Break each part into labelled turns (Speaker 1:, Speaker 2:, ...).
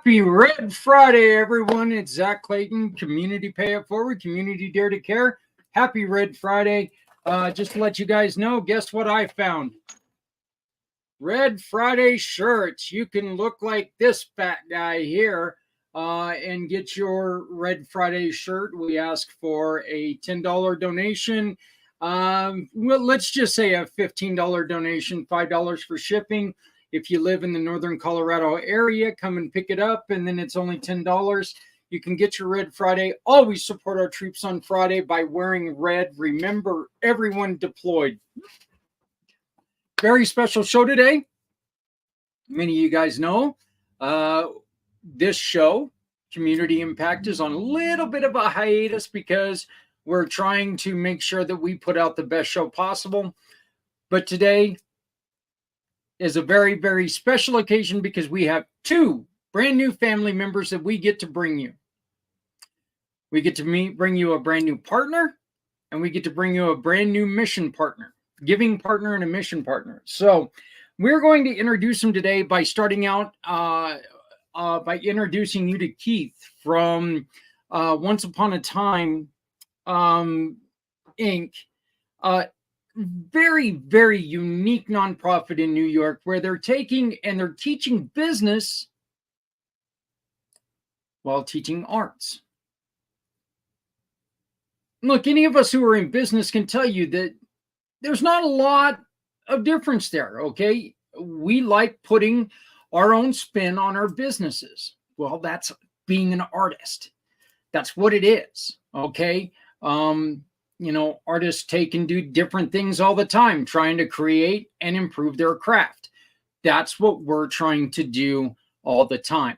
Speaker 1: Happy Red Friday, everyone. It's Zach Clayton, Community Pay It Forward, Community Dare to Care. Happy Red Friday. Just to let you guys know, guess what I found? Red Friday shirts. You can look like this fat guy here and get your Red Friday shirt. We ask for a $10 donation. Well, let's just say a $15 donation, $5 for shipping. If you live in the Northern Colorado area, come and pick it up, and then it's only $10. You can get your Red Friday. Always support our troops on Friday by wearing red. Remember, everyone deployed. Very special show today. Many of you guys know this show, Community Impact, is on a little bit of a hiatus because we're trying to make sure that we put out the best show possible. But today is a very, very special occasion because we have two brand new family members that we get to bring you. We get to bring you a brand new partner, and we get to bring you a brand new mission partner, giving partner and a mission partner. So we're going to introduce them today by starting out by introducing you to Keith from Once Upon a Time, Inc. Very, very unique nonprofit in New York where they're taking and they're teaching business while teaching arts. Look, any of us who are in business can tell you that there's not a lot of difference there, okay? We like putting our own spin on our businesses. Well, that's being an artist. That's what it is, okay? You know, artists take and do different things all the time, trying to create and improve their craft. That's what we're trying to do all the time.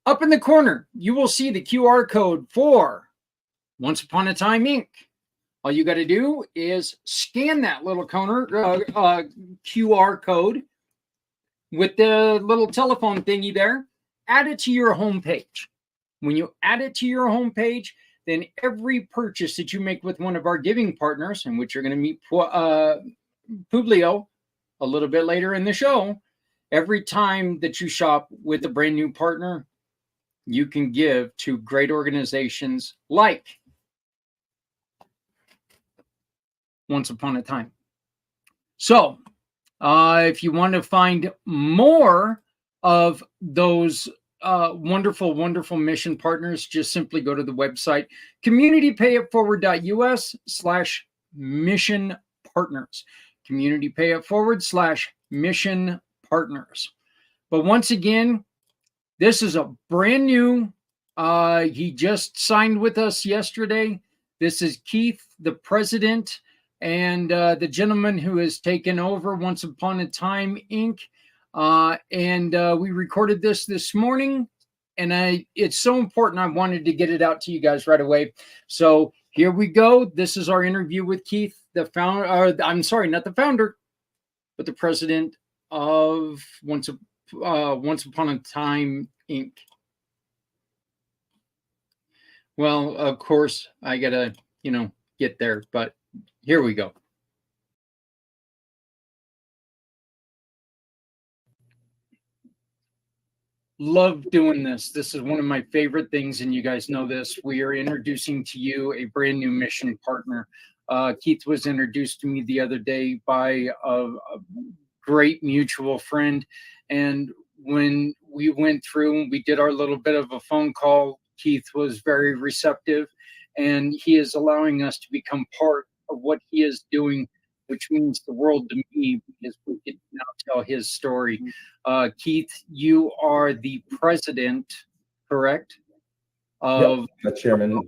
Speaker 1: Up in the corner, you will see the QR code for Once Upon a Time, Inc. All you got to do is scan that little QR code with the little telephone thingy there, add it to your homepage. When you add it to your homepage, then every purchase that you make with one of our giving partners, in which you're going to meet Publio a little bit later in the show, every time that you shop with a brand new partner, you can give to great organizations like Once Upon a Time. So if you want to find more of those wonderful, wonderful mission partners, just simply go to the website communitypayitforward.us/mission partners. Communitypayitforward/mission partners. But once again, this is a brand new, he just signed with us yesterday. This is Keith, the president, and the gentleman who has taken over Once Upon a Time, Inc. We recorded this morning, and it's so important. I wanted to get it out to you guys right away. So here we go. This is our interview with Keith, the founder. I'm sorry, not the founder, but the president of Once Upon a Time, Inc. Well, of course, I gotta, get there, but here we go. Love doing this. This is one of my favorite things, and you guys know this. We are introducing to you a brand new mission partner. Keith was introduced to me the other day by a great mutual friend, and when we went through and we did our little bit of a phone call, Keith was very receptive, and he is allowing us to become part of what he is doing, which means the world to me because we can now tell his story. Keith, you are the president, correct? Of
Speaker 2: the chairman of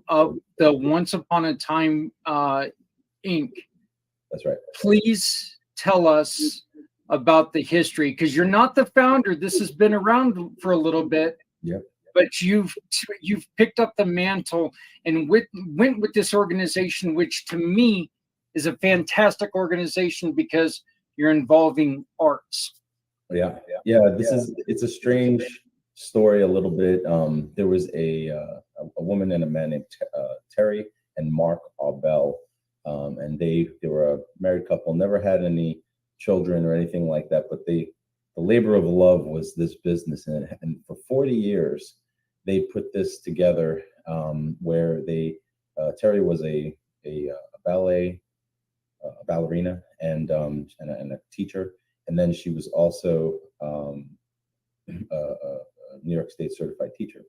Speaker 1: of the Once Upon a Time Inc.
Speaker 2: That's right.
Speaker 1: Please tell us about the history, because you're not the founder. This has been around for a little bit.
Speaker 2: Yep.
Speaker 1: But you've picked up the mantle and went with this organization, which to me is a fantastic organization because you're involving arts.
Speaker 2: It's a strange story a little bit. There was a woman and a man named Terry and Mark Arbell, and they were a married couple, never had any children or anything like that, but they the labor of love was this business, and for 40 years they put this together, where Terry was a ballet ballerina and a teacher, and then she was also a New York State certified teacher.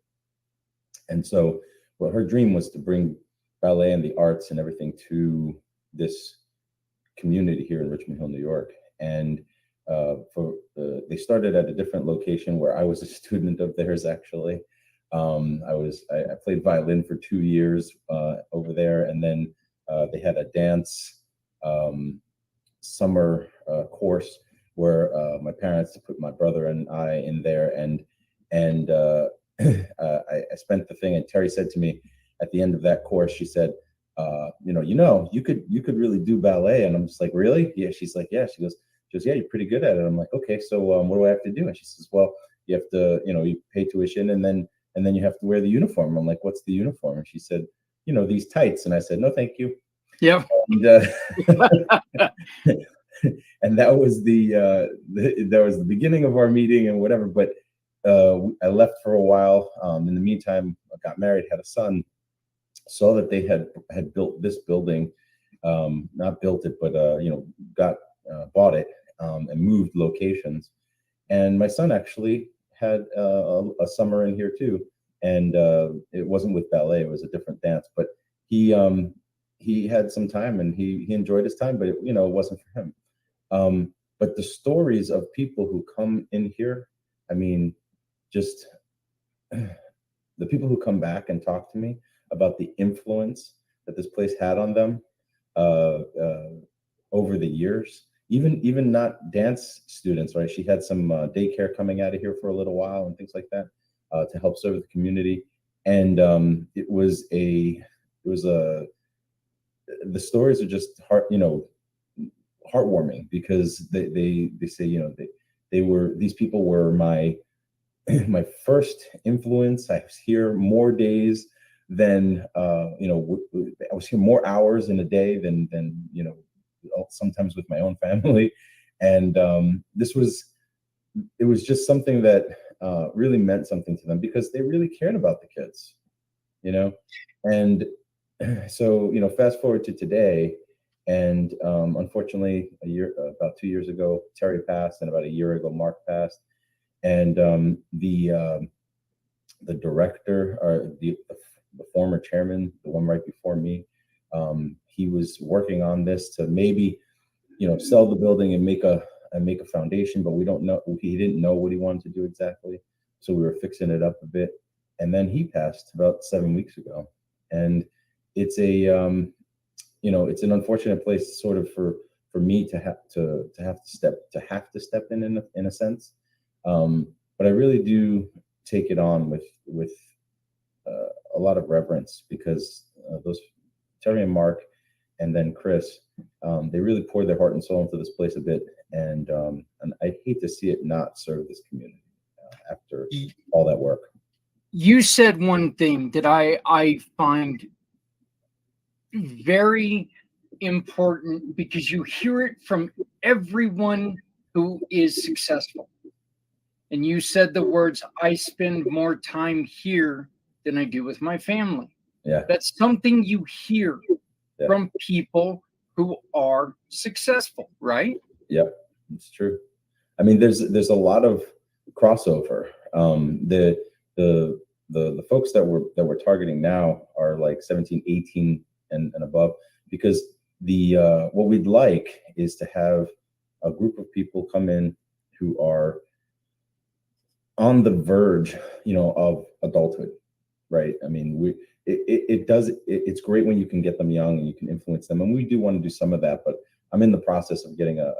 Speaker 2: And so, well, her dream was to bring ballet and the arts and everything to this community here in Richmond Hill, New York. And they started at a different location where I was a student of theirs, actually. I played violin for 2 years over there, and then they had a dance summer course where my parents put my brother and I in there, and I spent the thing. And Terry said to me at the end of that course, she said, you could really do ballet. And I'm just like, really? Yeah. She's like, yeah. She goes, yeah, you're pretty good at it. I'm like, okay, so what do I have to do? And she says, well, you have to, you pay tuition, and then you have to wear the uniform. I'm like, what's the uniform? And she said, these tights. And I said, no, thank you.
Speaker 1: Yeah.
Speaker 2: And, and that was the beginning of our meeting and whatever. But I left for a while. In the meantime, I got married, had a son, saw that they had built this building, not built it, but bought it, and moved locations. And my son actually had a summer in here too, and it wasn't with ballet; it was a different dance. But he had some time, and he enjoyed his time, but it wasn't for him. But the stories of people who come in here, I mean, just the people who come back and talk to me about the influence that this place had on them over the years. Even not dance students, right? She had some daycare coming out of here for a little while and things like that to help serve the community. And the stories are just heartwarming, because they say these people were my first influence. I was here more days than I was here more hours in a day than sometimes with my own family. And it was just something that really meant something to them, because they really cared about the kids, and so fast forward to today, and unfortunately about 2 years ago Terry passed, and about a year ago Mark passed. And the director, or the former chairman, the one right before me, he was working on this to maybe sell the building and make a foundation, but we don't know. He didn't know what he wanted to do exactly, so we were fixing it up a bit. And then he passed about 7 weeks ago, and it's an unfortunate place, sort of, for me to have to step in a sense. But I really do take it on with a lot of reverence, because those Terry and Mark, and then Chris, they really poured their heart and soul into this place a bit, and I hate to see it not serve this community after all that work.
Speaker 1: You said one thing that I find very important, because you hear it from everyone who is successful. And you said the words, I spend more time here than I do with my family.
Speaker 2: Yeah.
Speaker 1: That's something you hear from people who are successful, right?
Speaker 2: Yep, it's true. I mean, there's a lot of crossover. The folks that we're targeting now are like 17, 18 and above, because what we'd like is to have a group of people come in who are on the verge, of adulthood, right? I mean, it's great when you can get them young and you can influence them, and we do want to do some of that. But I'm in the process of getting a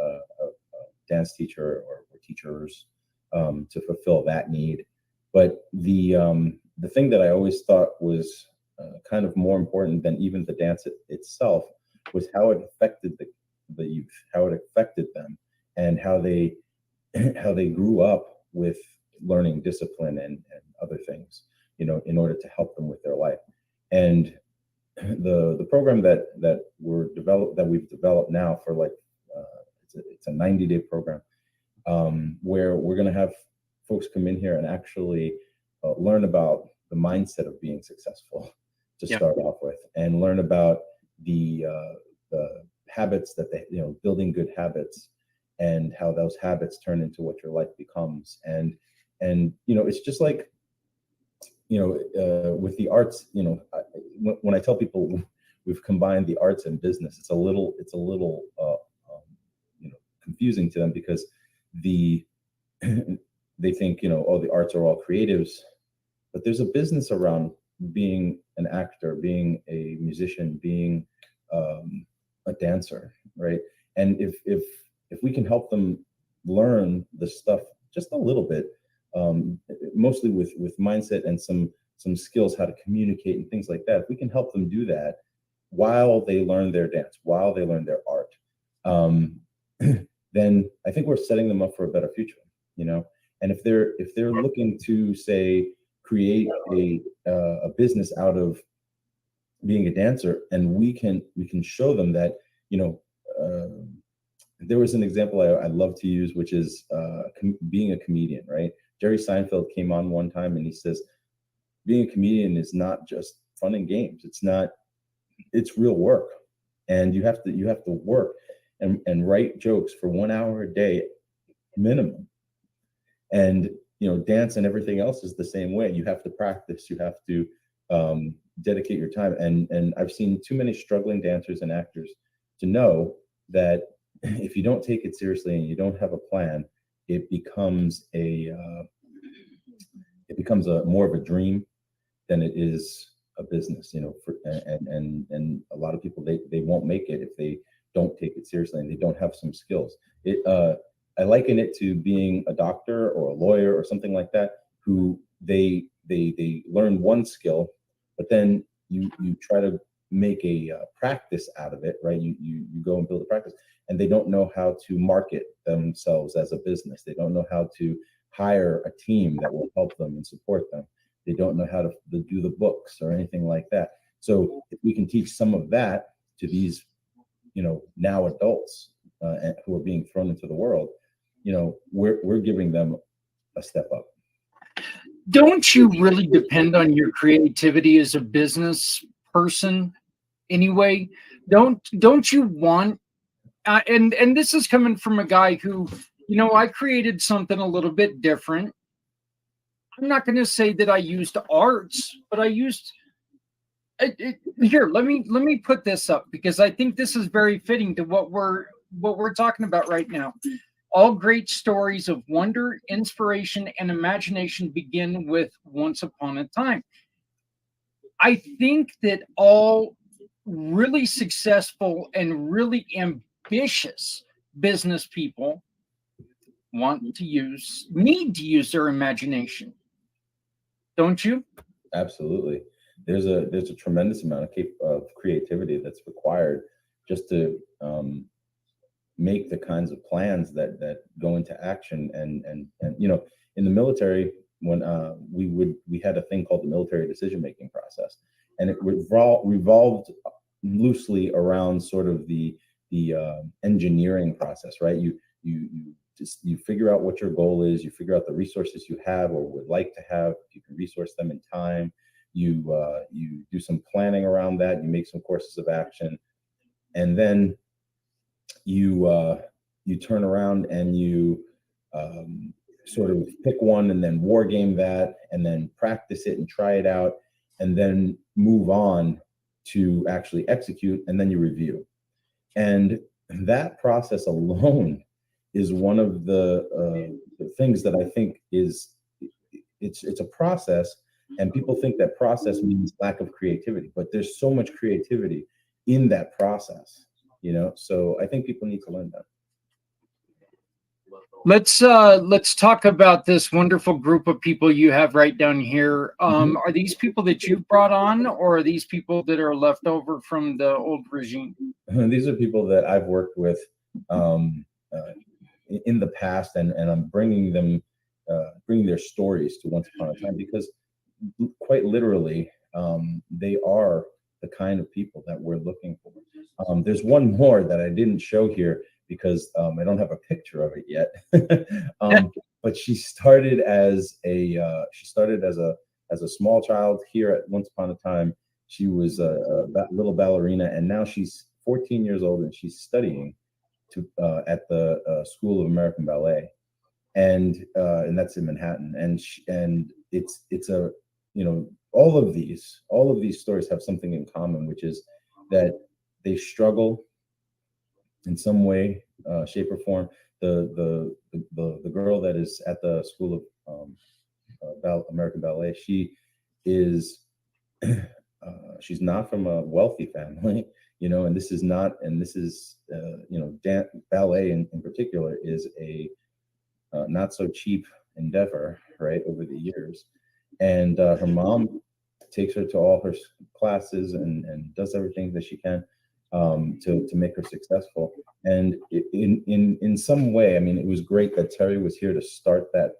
Speaker 2: dance teacher or teachers to fulfill that need. But the thing that I always thought was kind of more important than even the dance itself was how it affected the youth, how it affected them, and how they grew up with learning discipline and other things, in order to help them with their life. And the program that we've developed now for it's a 90-day program. where we're going to have folks come in here and actually learn about the mindset of being successful to start off with, and learn about the habits that they, building good habits, and how those habits turn into what your life becomes. And it's just like, with the arts, when I tell people we've combined the arts and business, it's a little confusing to them, because they think, oh, the arts are all creatives, but there's a business around being an actor, being a musician, being a dancer, right? And if we can help them learn the stuff just a little bit, mostly with mindset and some skills, how to communicate and things like that, if we can help them do that while they learn their dance, while they learn their art, then I think we're setting them up for a better future, And if they're looking to, say, create a business out of being a dancer, and we can show them that, there was an example I love to use, which is being a comedian, right? Jerry Seinfeld came on one time and he says, being a comedian is not just fun and games. It's real work, and you have to work and write jokes for 1 hour a day minimum. And dance and everything else is the same way. You have to practice. You have to dedicate your time. And I've seen too many struggling dancers and actors to know that if you don't take it seriously and you don't have a plan, it becomes a more of a dream than it is a business. And a lot of people, they won't make it if they don't take it seriously and they don't have some skills. I liken it to being a doctor or a lawyer or something like that, who they learn one skill, but then you try to make a practice out of it, right? You go and build a practice, and they don't know how to market themselves as a business. They don't know how to hire a team that will help them and support them. They don't know how to do the books or anything like that. So if we can teach some of that to these, now adults who are being thrown into the world, we're giving them a step up.
Speaker 1: Don't you really depend on your creativity as a business person anyway? Don't you want, and this is coming from a guy who, I created something a little bit different. I'm not going to say that I used arts, but I used here. Let me put this up, because I think this is very fitting to what we're talking about right now. All great stories of wonder, inspiration, and imagination begin with once upon a time. I think that all really successful and really ambitious business people need to use their imagination. Don't you?
Speaker 2: Absolutely. There's a tremendous amount of creativity that's required just to make the kinds of plans that go into action. And in the military, when we had a thing called the military decision-making process, and it revolved loosely around sort of the engineering process, right? You figure out what your goal is, you figure out the resources you have or would like to have, if you can resource them in time, you do some planning around that, you make some courses of action, and then you turn around and you sort of pick one and then war game that, and then practice it and try it out, and then move on to actually execute, and then you review. And that process alone is one of the things that I think it's a process, and people think that process means lack of creativity, but there's so much creativity in that process, so I think people need to learn that.
Speaker 1: Let's talk about this wonderful group of people you have right down here. Are these people that you brought on, or are these people that are left over from the old regime?
Speaker 2: These are people that I've worked with in the past, and I'm bringing their stories to once upon a time, because quite literally, they are the kind of people that we're looking for. There's one more that I didn't show here because I don't have a picture of it yet. But she started as a small child here at once upon a time. She was a little ballerina, and now she's 14 years old, and she's studying at the School of American Ballet, and that's in Manhattan. And it's a, all of these stories have something in common, which is that they struggle in some way, shape, or form. The girl that is at the School of American Ballet, she is she's not from a wealthy family, and this is ballet in particular is a not so cheap endeavor, right, over the years. And her mom takes her to all her classes and does everything that she can to make her successful. And in some way, I mean, it was great that Terry was here to start that.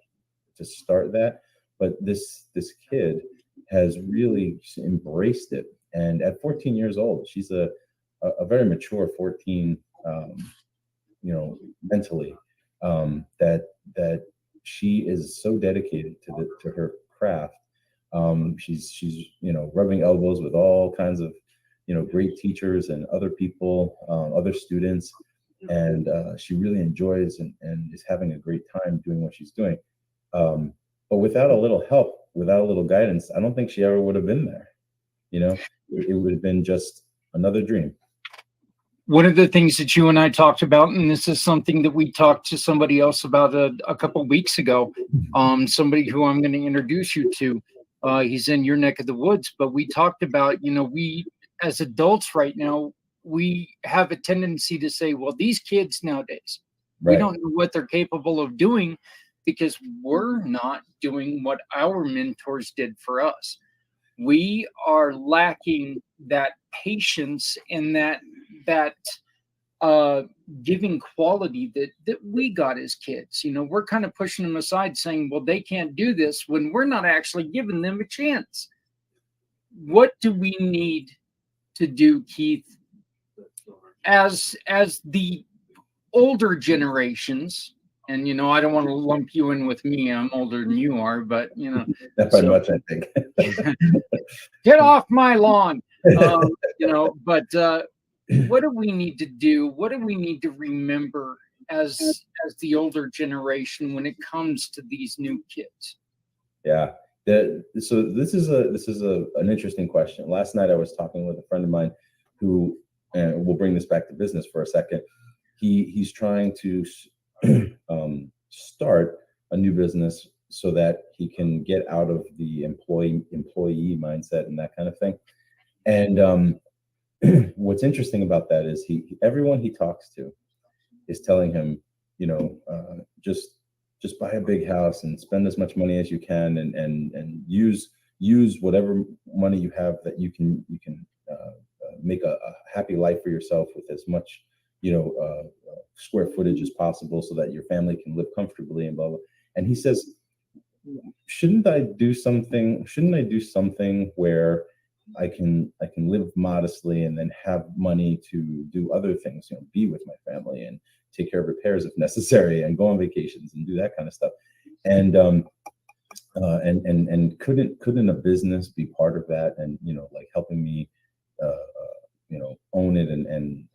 Speaker 2: But this kid has really embraced it. And at 14 years old, she's a very mature 14, mentally, that she is so dedicated to her craft. She's rubbing elbows with all kinds of great teachers and other people, other students, and she really enjoys and is having a great time doing what she's doing. But without a little help, without a little guidance, I don't think she ever would have been there. It would have been just another dream.
Speaker 1: One of the things that you and I talked about, and this is something that we talked to somebody else about a couple weeks ago, somebody who I'm going to introduce you to, he's in your neck of the woods, but we talked about, we as adults right now, we have a tendency to say, well, these kids nowadays, we don't know what they're capable of doing because we're not doing what our mentors did for us. We are lacking that patience and that giving quality that we got as kids. We're kind of pushing them aside saying, well, they can't do this, when we're not actually giving them a chance. What do we need to do, Keith, as the older generations? And I don't want to lump you in with me, I'm older than you are, but
Speaker 2: not by much, I think.
Speaker 1: Get off my lawn. But what do we need to do? What do we need to remember as the older generation when it comes to these new kids?
Speaker 2: Yeah. So this is an interesting question. Last night I was talking with a friend of mine who, and we'll bring this back to business for a second. He's trying to start a new business so that he can get out of the employee mindset and that kind of thing. And what's interesting about that is everyone he talks to is telling him, just buy a big house and spend as much money as you can, and use whatever money you have that you can make a happy life for yourself with as much square footage as possible so that your family can live comfortably and blah blah. And he says, shouldn't I do something where I can live modestly and then have money to do other things, be with my family and take care of repairs if necessary and go on vacations and do that kind of stuff. And couldn't a business be part of that, and like helping me own it and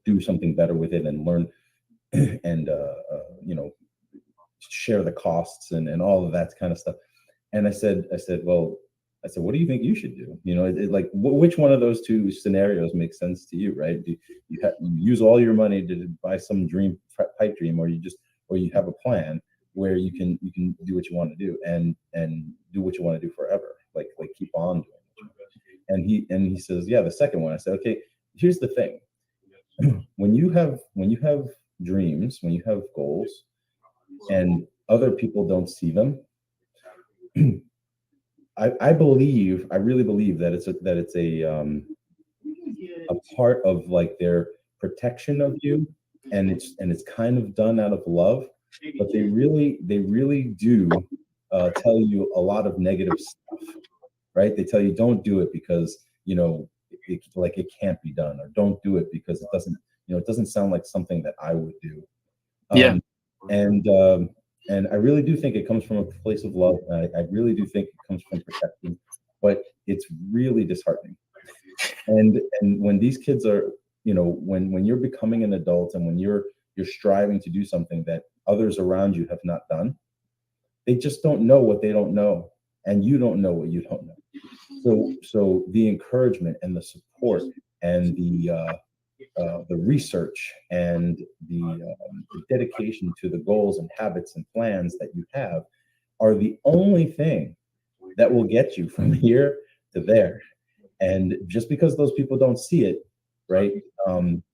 Speaker 2: do something better with it and learn and share the costs and all of that kind of stuff. And I said, what do you think you should do? Which one of those two scenarios makes sense to you, right? Do you use all your money to buy some pipe dream, or you have a plan where you can do what you want to do and do what you want to do forever, like keep on doing it. And he says, yeah, the second one. I said, okay, here's the thing. When you have dreams, when you have goals, and other people don't see them, I really believe that it's a part of like their protection of you, and it's kind of done out of love, but they really do tell you a lot of negative stuff, right? They tell you don't do it because it can't be done, or don't do it because it it doesn't sound like something that I would do.
Speaker 1: Yeah.
Speaker 2: And I really do think it comes from a place of love. I really do think it comes from protection, but it's really disheartening. And when these kids are, when you're becoming an adult and when you're striving to do something that others around you have not done, they just don't know what they don't know, and you don't know what you don't know. So the encouragement and the support and the research and the dedication to the goals and habits and plans that you have are the only thing that will get you from here to there. And just because those people don't see it, right,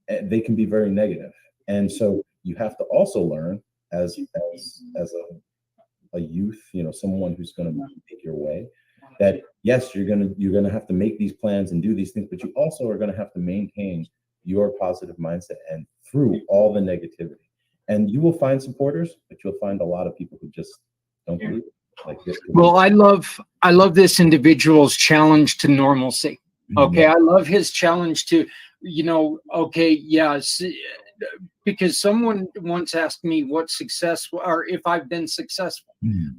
Speaker 2: they can be very negative. And so you have to also learn as a youth, someone who's going to make your way, that yes, you're gonna have to make these plans and do these things, but you also are going to have to maintain your positive mindset and through all the negativity. And you will find supporters, but you'll find a lot of people who just don't believe it. Like this.
Speaker 1: Well, I love this individual's challenge to normalcy. Okay, I love his challenge to, okay, yes, because someone once asked me what success, or if I've been successful.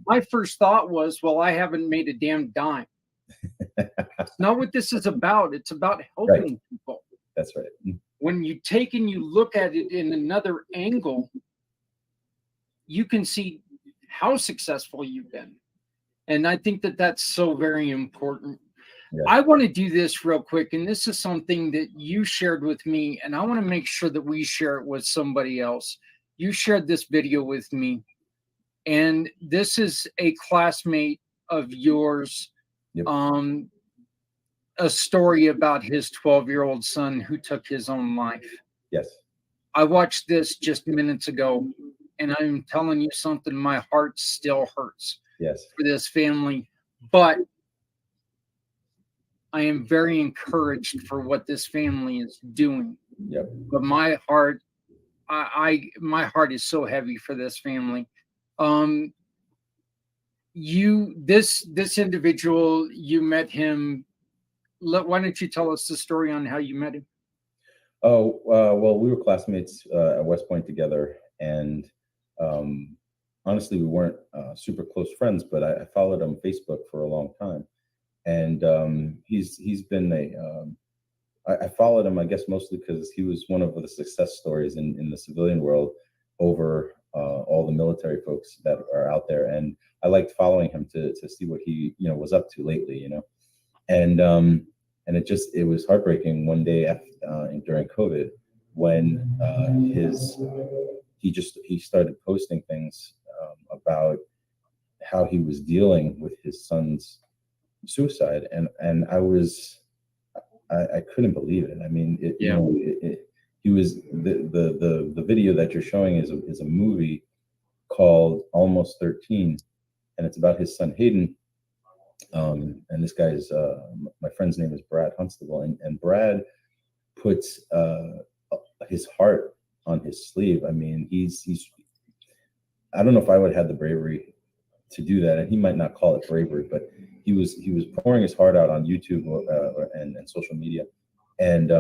Speaker 1: My first thought was, well, I haven't made a damn dime. That's not what this is about. It's about helping people.
Speaker 2: That's right.
Speaker 1: When you take and you look at it in another angle, you can see how successful you've been. And I think that that's so very important. Yeah. I want to do this real quick. And this is something that you shared with me. And I want to make sure that we share it with somebody else. You shared this video with me. And this is a classmate of yours. Yep. A story about his 12-year-old son who took his own life.
Speaker 2: Yes.
Speaker 1: I watched this just minutes ago. And I'm telling you something, my heart still hurts.
Speaker 2: Yes.
Speaker 1: For this family. But I am very encouraged for what this family is doing.
Speaker 2: Yep.
Speaker 1: But my heart, my heart is so heavy for this family. This individual, you met him. Why don't you tell us the story on how you met him?
Speaker 2: Oh, well, we were classmates at West Point together, and honestly, we weren't super close friends, but I followed him on Facebook for a long time. And he's been I followed him, I guess, mostly because he was one of the success stories in the civilian world over all the military folks that are out there. And I liked following him to see what he, was up to lately, and it was heartbreaking one day after, during COVID when he started posting things about how he was dealing with his son's suicide, and I couldn't believe it. I mean, he was the video that you're showing is a movie called Almost 13, and it's about his son Hayden. And this guy's my friend's name is Brad Hunstable, and Brad puts his heart on his sleeve. I mean, he's I don't know if I would have had the bravery to do that, and he might not call it bravery, but he was pouring his heart out on YouTube and social media, and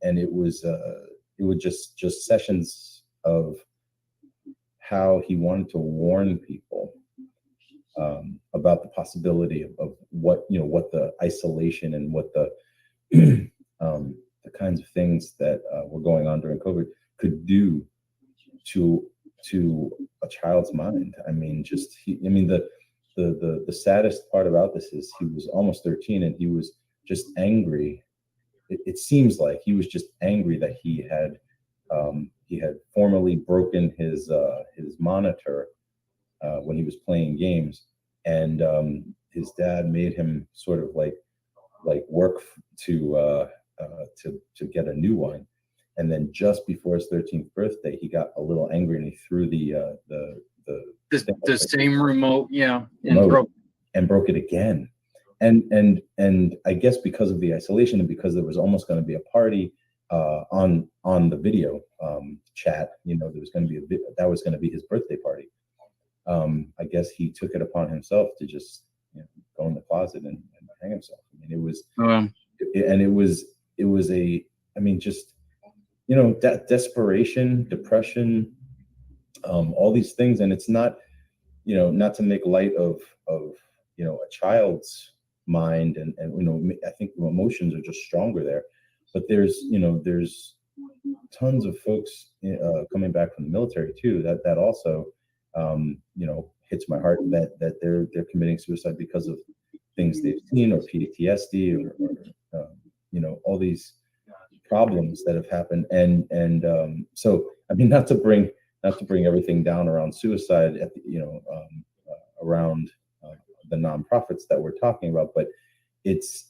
Speaker 2: it was just sessions of how he wanted to warn people about the possibility of what the isolation and what the kinds of things that were going on during COVID could do to a child's mind. I mean, the saddest part about this is he was almost 13 and he was just angry. It seems like he was just angry that he had formerly broken his monitor when he was playing games, and his dad made him sort of like work to get a new one. And then just before his 13th birthday, he got a little angry and he threw the
Speaker 1: same remote,
Speaker 2: and broke it again. And I guess because of the isolation and because there was almost going to be a party on the video chat, there was going to be that was going to be his birthday party. I guess he took it upon himself to just go in the closet and hang himself. I mean, it was desperation, depression, all these things. And it's not, not to make light of a child's mind, and I think emotions are just stronger there. But there's tons of folks coming back from the military too that also hits my heart, that they're committing suicide because of things they've seen, or PTSD, or all these problems that have happened. And so, I mean, not to bring everything down around suicide at around the nonprofits that we're talking about, but it's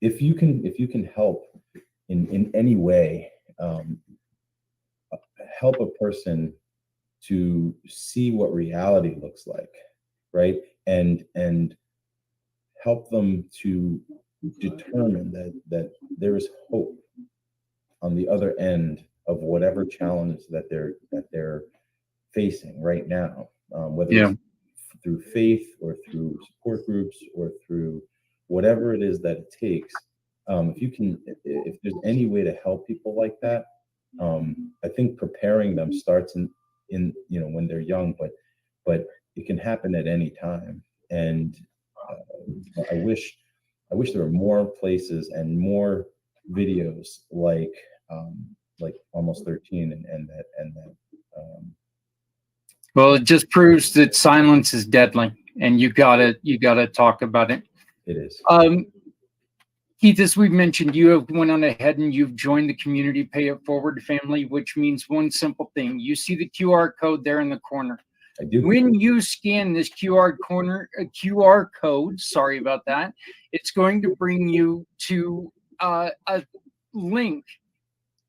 Speaker 2: if you can help in any way, help a person to see what reality looks like, right? And help them to determine that there is hope on the other end of whatever challenge that they're facing right now, whether it's through faith or through support groups or through whatever it is that it takes. If there's any way to help people like that, I think preparing them starts in when they're young, but it can happen at any time. And I wish there were more places and more videos like Almost 13 and that.
Speaker 1: Well, it just proves that silence is deadly, and you gotta talk about it.
Speaker 2: It is.
Speaker 1: Keith, as we've mentioned, you have went on ahead and you've joined the Community Pay It Forward family, which means one simple thing. You see the QR code there in the corner.
Speaker 2: I do.
Speaker 1: When you scan this QR code, sorry about that, it's going to bring you to a link.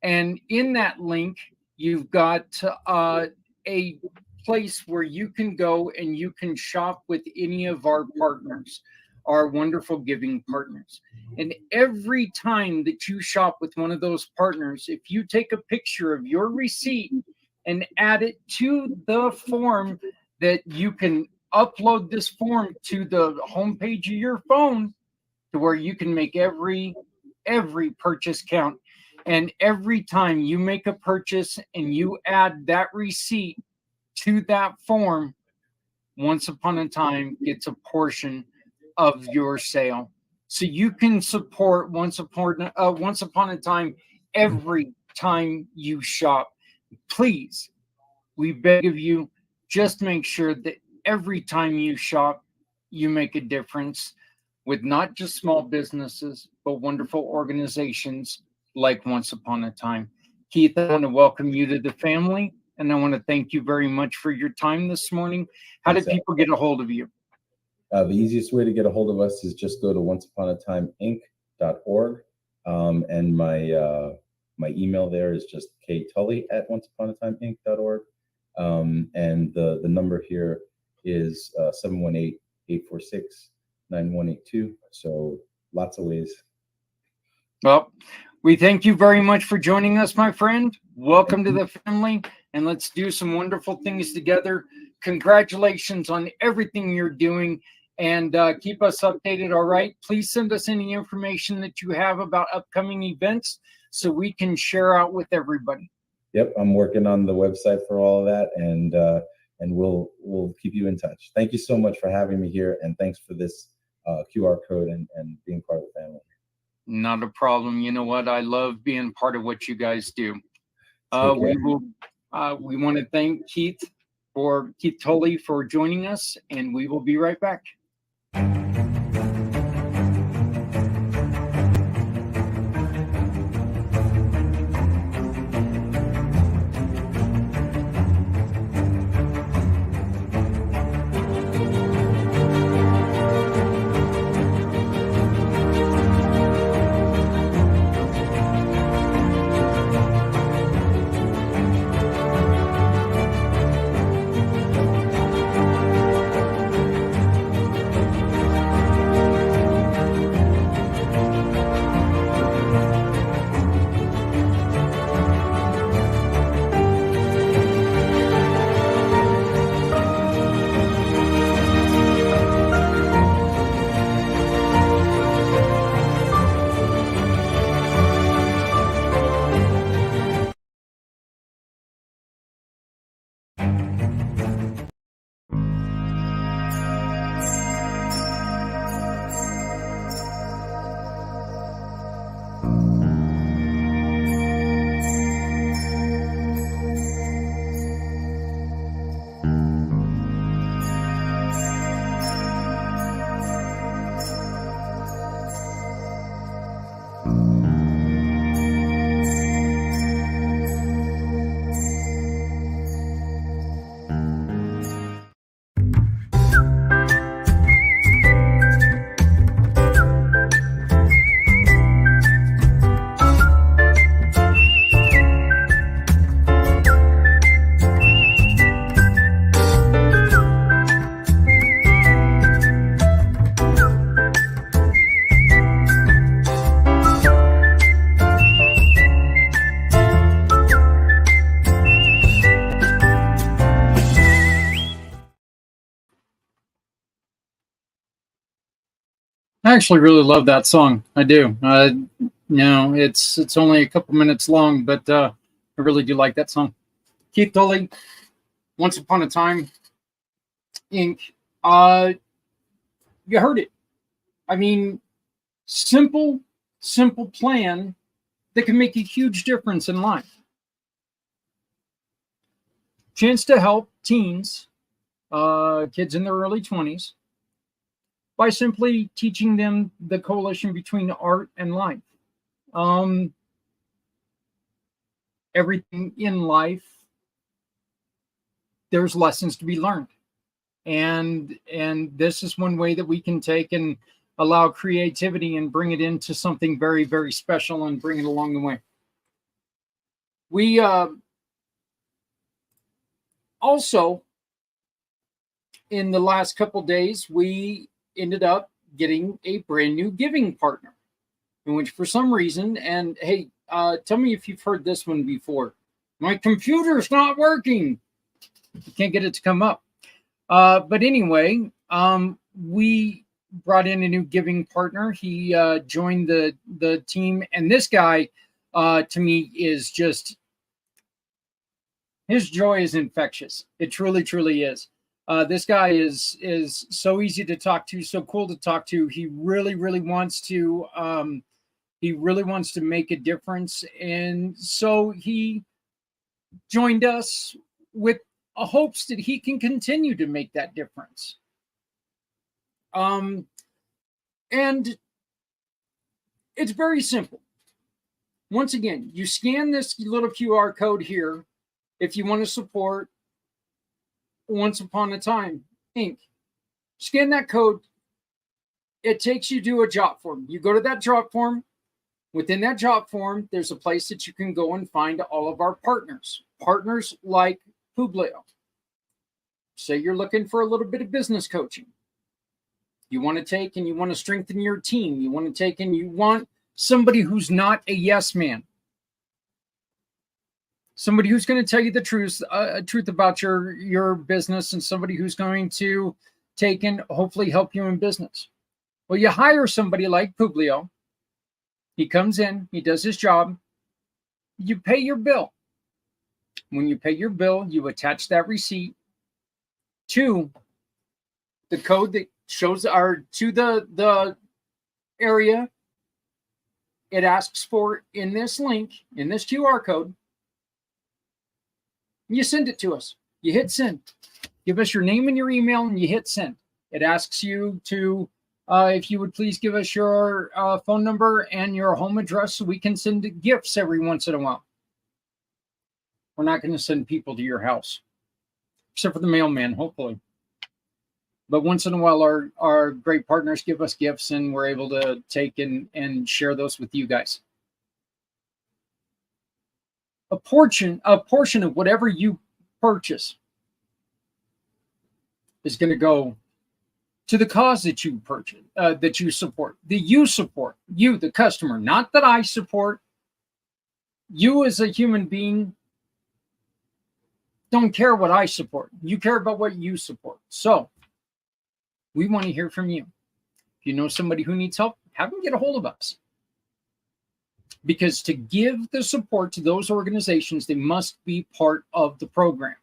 Speaker 1: And in that link, you've got a place where you can go and you can shop with any of our partners, our wonderful giving partners. And every time that you shop with one of those partners, if you take a picture of your receipt and add it to the form, that you can upload this form to the homepage of your phone, to where you can make every purchase count. And every time you make a purchase and you add that receipt to that form, Once Upon a Time gets a portion of your sale. So you can support Once Upon a Time every time you shop. Please, we beg of you, just make sure that every time you shop, you make a difference with not just small businesses, but wonderful organizations like Once Upon a Time. Keith, I want to welcome you to the family, and I want to thank you very much for your time this morning. How did people get a hold of you?
Speaker 2: The easiest way to get a hold of us is just go to onceuponatimeinc.org. And my email there is just ktolly@onceuponatimeinc.org. And the number here is 718-846-9182. So lots of ways.
Speaker 1: Well, we thank you very much for joining us, my friend. Welcome to the family, and let's do some wonderful things together. Congratulations on everything you're doing, and keep us updated, all right? Please send us any information that you have about upcoming events so we can share out with everybody.
Speaker 2: Yep, I'm working on the website for all of that, and we'll keep you in touch. Thank you so much for having me here, and thanks for this QR code and being part of the family.
Speaker 1: Not a problem. You know what? I love being part of what you guys do. We want to thank Keith Tolley for joining us, and we will be right back. I actually really love that song. I do. It's only a couple minutes long, but I really do like that song. Keith Tully, Once Upon a Time, Inc. You heard it. I mean, simple plan that can make a huge difference in life. Chance to help teens, kids in their early 20s, by simply teaching them the correlation between art and life. Everything in life, there's lessons to be learned. And this is one way that we can take and allow creativity and bring it into something very, very special and bring it along the way. We also, in the last couple days, we ended up getting a brand new giving partner, in which for some reason, and hey, tell me if you've heard this one before. My computer's not working. You can't get it to come up. But anyway, we brought in a new giving partner. He joined the team, and this guy, to me, is just, his joy is infectious. It truly, truly is. This guy is so easy to talk to, so cool to talk to. He really, really wants to. He really wants to make a difference, and so he joined us with hopes that he can continue to make that difference. And it's very simple. Once again, you scan this little QR code here if you want to support Once Upon a Time, Inc. Scan that code. It takes you to a drop form. You go to that drop form. Within that drop form, there's a place that you can go and find all of our partners. Partners like Publio. Say you're looking for a little bit of business coaching. You want to take and you want to strengthen your team. You want to take and you want somebody who's not a yes man. Somebody who's going to tell you the truth about your business, and somebody who's going to take and hopefully help you in business. Well, you hire somebody like Publio. He comes in, he does his job. You pay your bill. When you pay your bill, you attach that receipt to the code that shows to the area it asks for in this link, in this QR code. You send it to us. You hit send. Give us your name and your email, and you hit send. It asks you to, if you would please give us your phone number and your home address so we can send gifts every once in a while. We're not going to send people to your house, except for the mailman, hopefully. But once in a while, our great partners give us gifts, and we're able to take and share those with you guys. A portion of whatever you purchase is going to go to the cause that you purchase, that you support, you, the customer, not that I support. You as a human being don't care what I support. You care about what you support. So we want to hear from you. If you know somebody who needs help, have them get a hold of us. Because to give the support to those organizations, they must be part of the program.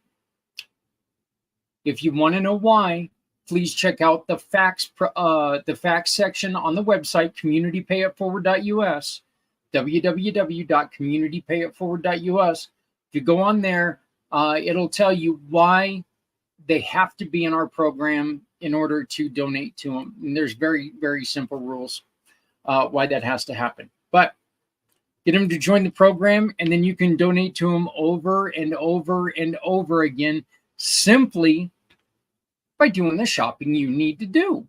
Speaker 1: If you want to know why, please check out the facts section on the website, communitypayitforward.us, www.communitypayitforward.us. If you go on there, it'll tell you why they have to be in our program in order to donate to them. And there's very, very simple rules why that has to happen. But get them to join the program, and then you can donate to them over and over and over again, simply by doing the shopping you need to do.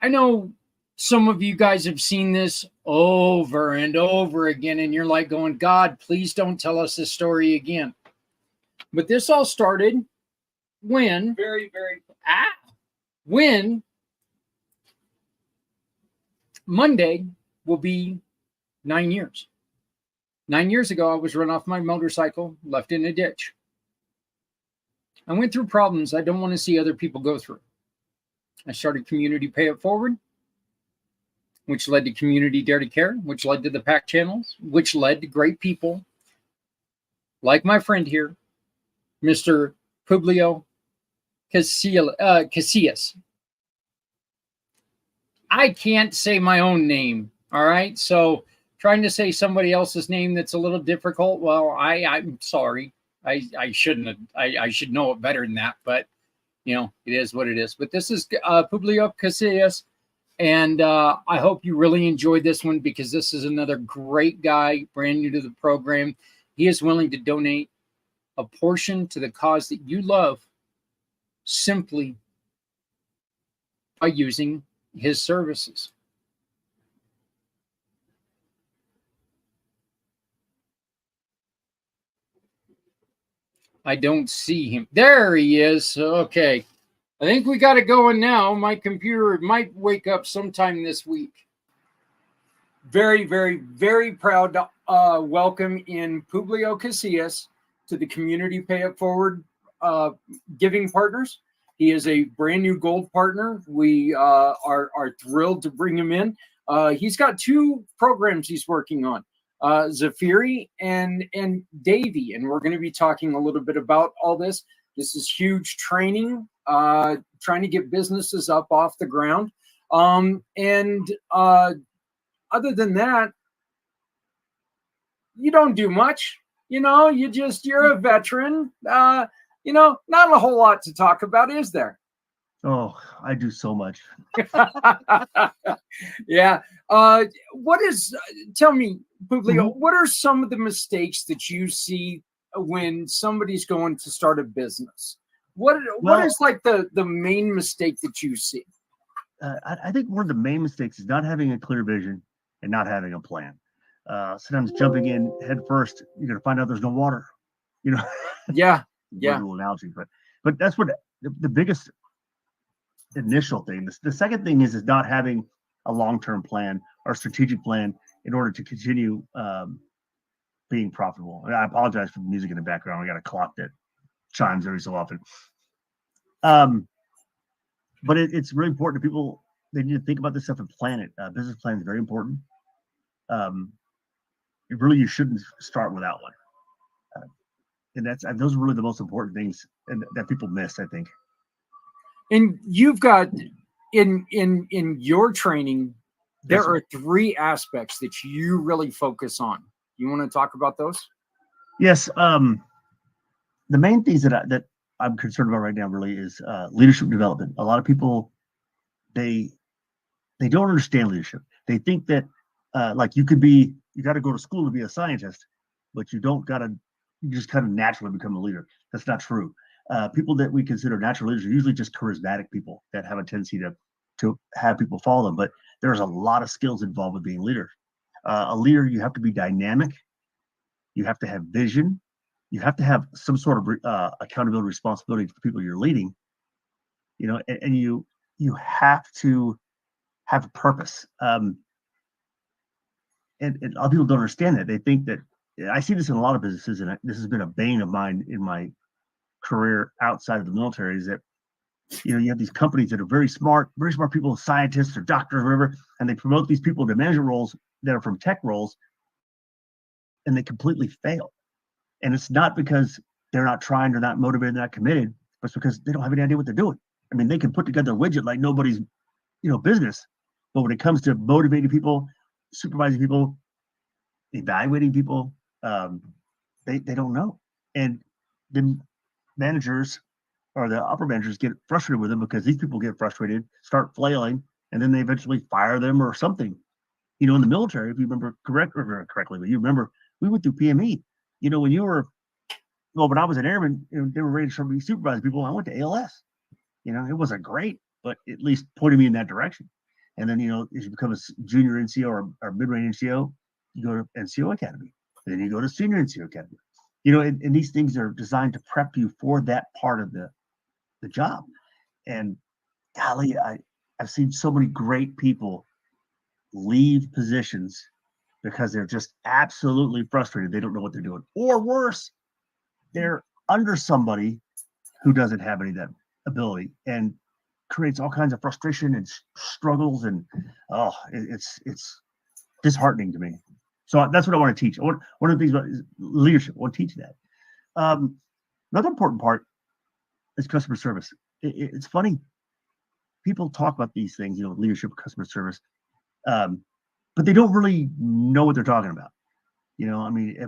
Speaker 1: I know some of you guys have seen this over and over again, and you're like going, God, please don't tell us this story again. But this all started when when Monday will be 9 years. 9 years ago, I was run off my motorcycle, left in a ditch. I went through problems I don't want to see other people go through. I started Community Pay It Forward, which led to Community Dare to Care, which led to the PAC channels, which led to great people like my friend here, Mr. Publio Casillas. I can't say my own name, all right? So trying to say somebody else's name that's a little difficult, well, I'm sorry. I shouldn't have. I should know it better than that, but, you know, it is what it is. But this is Publio Casillas, and I hope you really enjoyed this one because this is another great guy, brand new to the program. He is willing to donate a portion to the cause that you love simply by using his services. I don't see him. There he is. Okay. I think we got it going now. My computer might wake up sometime this week. Very, very, very proud to welcome in Publio Casillas to the Community Pay It Forward giving partners. He is a brand new gold partner. We are thrilled to bring him in. He's got two programs he's working on, Zafiri and Davy, and we're going to be talking a little bit about all this. This is huge training, trying to get businesses up off the ground. Other than that, you don't do much. You know, you're a veteran. You know, not a whole lot to talk about, is there?
Speaker 3: Oh, I do so much.
Speaker 1: Yeah. Tell me, Publio, what are some of the mistakes that you see when somebody's going to start a business? What is like the main mistake that you see?
Speaker 3: I think one of the main mistakes is not having a clear vision and not having a plan. Sometimes jumping in head first, you're going to find out there's no water, you know?
Speaker 1: Yeah.
Speaker 3: Little analogy, but that's what the biggest initial thing. The second thing is not having a long-term plan or strategic plan in order to continue being profitable. And I apologize for the music in the background. I got a clock that chimes every so often. But it's really important to people. They need to think about this stuff and plan it. Business plan is very important. You shouldn't start without one. And those are really the most important things that people miss, I think.
Speaker 1: And you've got in your training, there are three aspects that you really focus on. You want to talk about those?
Speaker 3: Yes. The main things that I'm concerned about right now really is leadership development. A lot of people, they don't understand leadership. They think that like you got to go to school to be a scientist, but you just kind of naturally become a leader. That's not true. People that we consider natural leaders are usually just charismatic people that have a tendency to have people follow them. But there's a lot of skills involved with being a leader. A leader, you have to be dynamic. You have to have vision. You have to have some sort of accountability, responsibility to the people you're leading. You know, and you have to have a purpose. And a lot of people don't understand that. They think that I see this in a lot of businesses, and this has been a bane of mine in my career outside of the military. Is that you have these companies that are very smart people, scientists or doctors or whatever, and they promote these people to management roles that are from tech roles, and they completely fail. And it's not because they're not trying, they're not motivated, they're not committed, but it's because they don't have any idea what they're doing. I mean, they can put together a widget like nobody's business, but when it comes to motivating people, supervising people, evaluating people, they don't know. And the managers or the upper managers get frustrated with them because these people get frustrated, start flailing, and then they eventually fire them or something. In the military, if you remember correctly, but you remember we went through PME. When I was an airman, they were ready to start supervising people. I went to ALS. It wasn't great, but at least pointed me in that direction. And then, as you become a junior NCO or mid-range NCO, you go to NCO Academy. Then you go to senior NCO Academy. And these things are designed to prep you for that part of the job. And golly, I've seen so many great people leave positions because they're just absolutely frustrated. They don't know what they're doing. Or worse, they're under somebody who doesn't have any of that ability and creates all kinds of frustration and struggles, and it's disheartening to me. So that's what I want to teach. One of the things about is leadership. I want to teach that. Another important part is customer service. It's funny. People talk about these things, leadership, customer service, but they don't really know what they're talking about.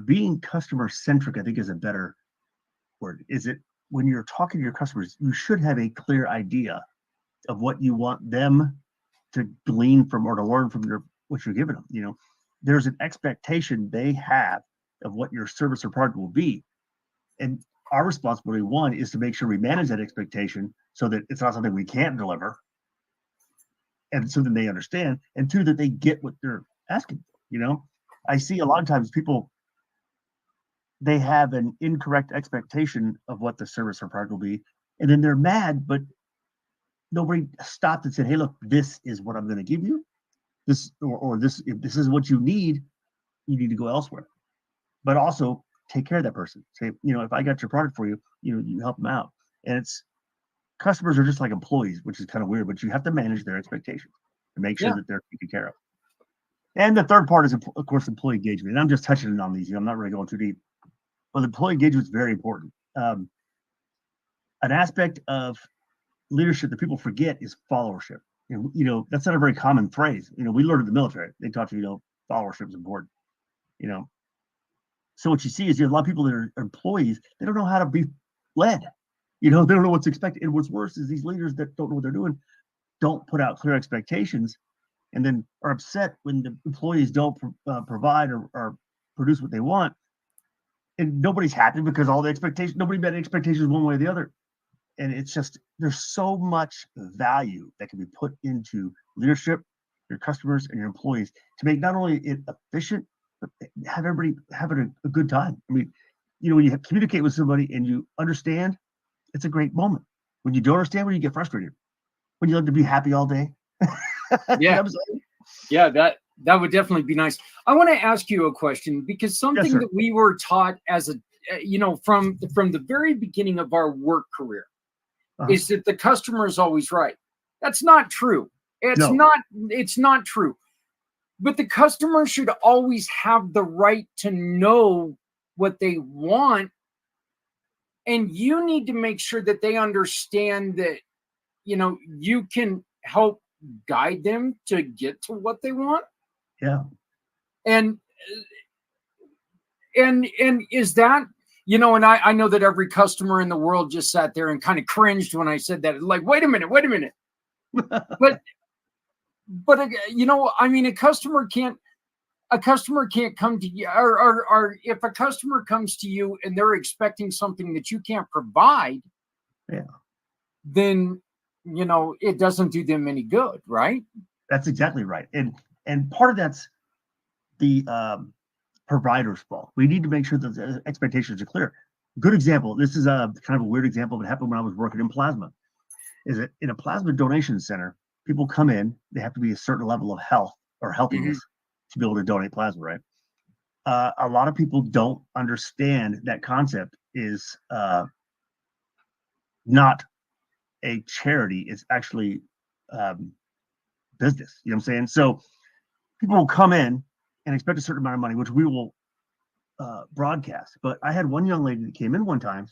Speaker 3: Being customer centric, I think, is a better word. Is it when you're talking to your customers, you should have a clear idea of what you want them to glean from or to learn from what you're giving them. There's an expectation they have of what your service or product will be. And our responsibility, one, is to make sure we manage that expectation so that it's not something we can't deliver. And so then they understand. And two, that they get what they're asking for. I see a lot of times people, they have an incorrect expectation of what the service or product will be. And then they're mad, but nobody stopped and said, hey, look, this is what I'm going to give you. This, or this, if this is what you need to go elsewhere. But also take care of that person. Say, if I got your product for you, you help them out. And customers are just like employees, which is kind of weird, but you have to manage their expectations and make sure that they're taken care of. And the third part is, of course, employee engagement. And I'm just touching on these. I'm not really going too deep. But employee engagement is very important. An aspect of leadership that people forget is followership. That's not a very common phrase. We learned in the military. They taught you, followership is important. So what you see is a lot of people that are employees, they don't know how to be led. They don't know what's expected. And what's worse is these leaders that don't know what they're doing don't put out clear expectations and then are upset when the employees don't provide or produce what they want. And nobody's happy because nobody met expectations one way or the other. And it's just, there's so much value that can be put into leadership, your customers, and your employees to make not only it efficient, but have everybody having a good time. When you communicate with somebody and you understand, it's a great moment. When you don't understand, when you get frustrated, when you like to be happy all day.
Speaker 1: Yeah. Yeah, that would definitely be nice. I want to ask you a question, because something that we were taught as from the very beginning of our work career is that the customer is always right. That's not true. It's not true. But the customer should always have the right to know what they want. And you need to make sure that they understand that, you can help guide them to get to what they want.
Speaker 3: Yeah.
Speaker 1: And is that, and I know that every customer in the world just sat there and kind of cringed when I said that. Like, wait a minute. But a customer can't come to you, or if a customer comes to you and they're expecting something that you can't provide, then it doesn't do them any good, right?
Speaker 3: That's exactly right. And part of that's the provider's fault. We need to make sure that the expectations are clear. Good example. This is a kind of a weird example that happened when I was working in plasma. Is that in a plasma donation center, people come in, they have to be a certain level of health or healthiness to be able to donate plasma, right? A lot of people don't understand that concept is not a charity. It's actually business. You know what I'm saying? So people will come in and expect a certain amount of money, which we will broadcast. But I had one young lady that came in one time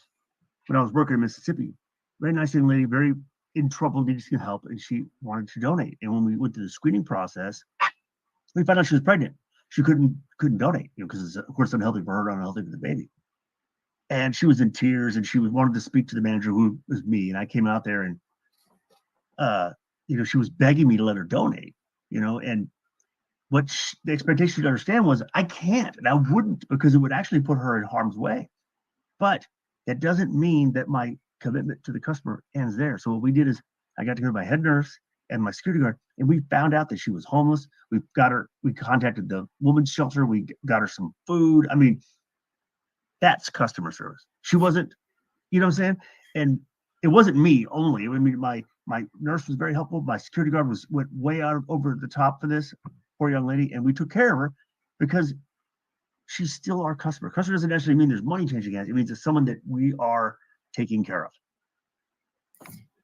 Speaker 3: when I was working in Mississippi. Very nice young lady, very in trouble, needed some help, and she wanted to donate. And when we went through the screening process, we found out she was pregnant. She couldn't donate, because it's, of course, unhealthy for her, unhealthy for the baby. And she was in tears, and she wanted to speak to the manager, who was me. And I came out there, and she was begging me to let her donate. And what the expectation to understand was, I can't, and I wouldn't, because it would actually put her in harm's way. But that doesn't mean that my commitment to the customer ends there. So what we did is, I got together with my head nurse and my security guard, and we found out that she was homeless. We contacted the women's shelter. We got her some food. I mean, that's customer service. She wasn't, you know what I'm saying? And it wasn't me only. I mean, my nurse was very helpful. My security guard went way out over the top for this poor young lady, and we took care of her because she's still our customer. Customer doesn't necessarily mean there's money changing hands. It means it's someone that we are taking care of.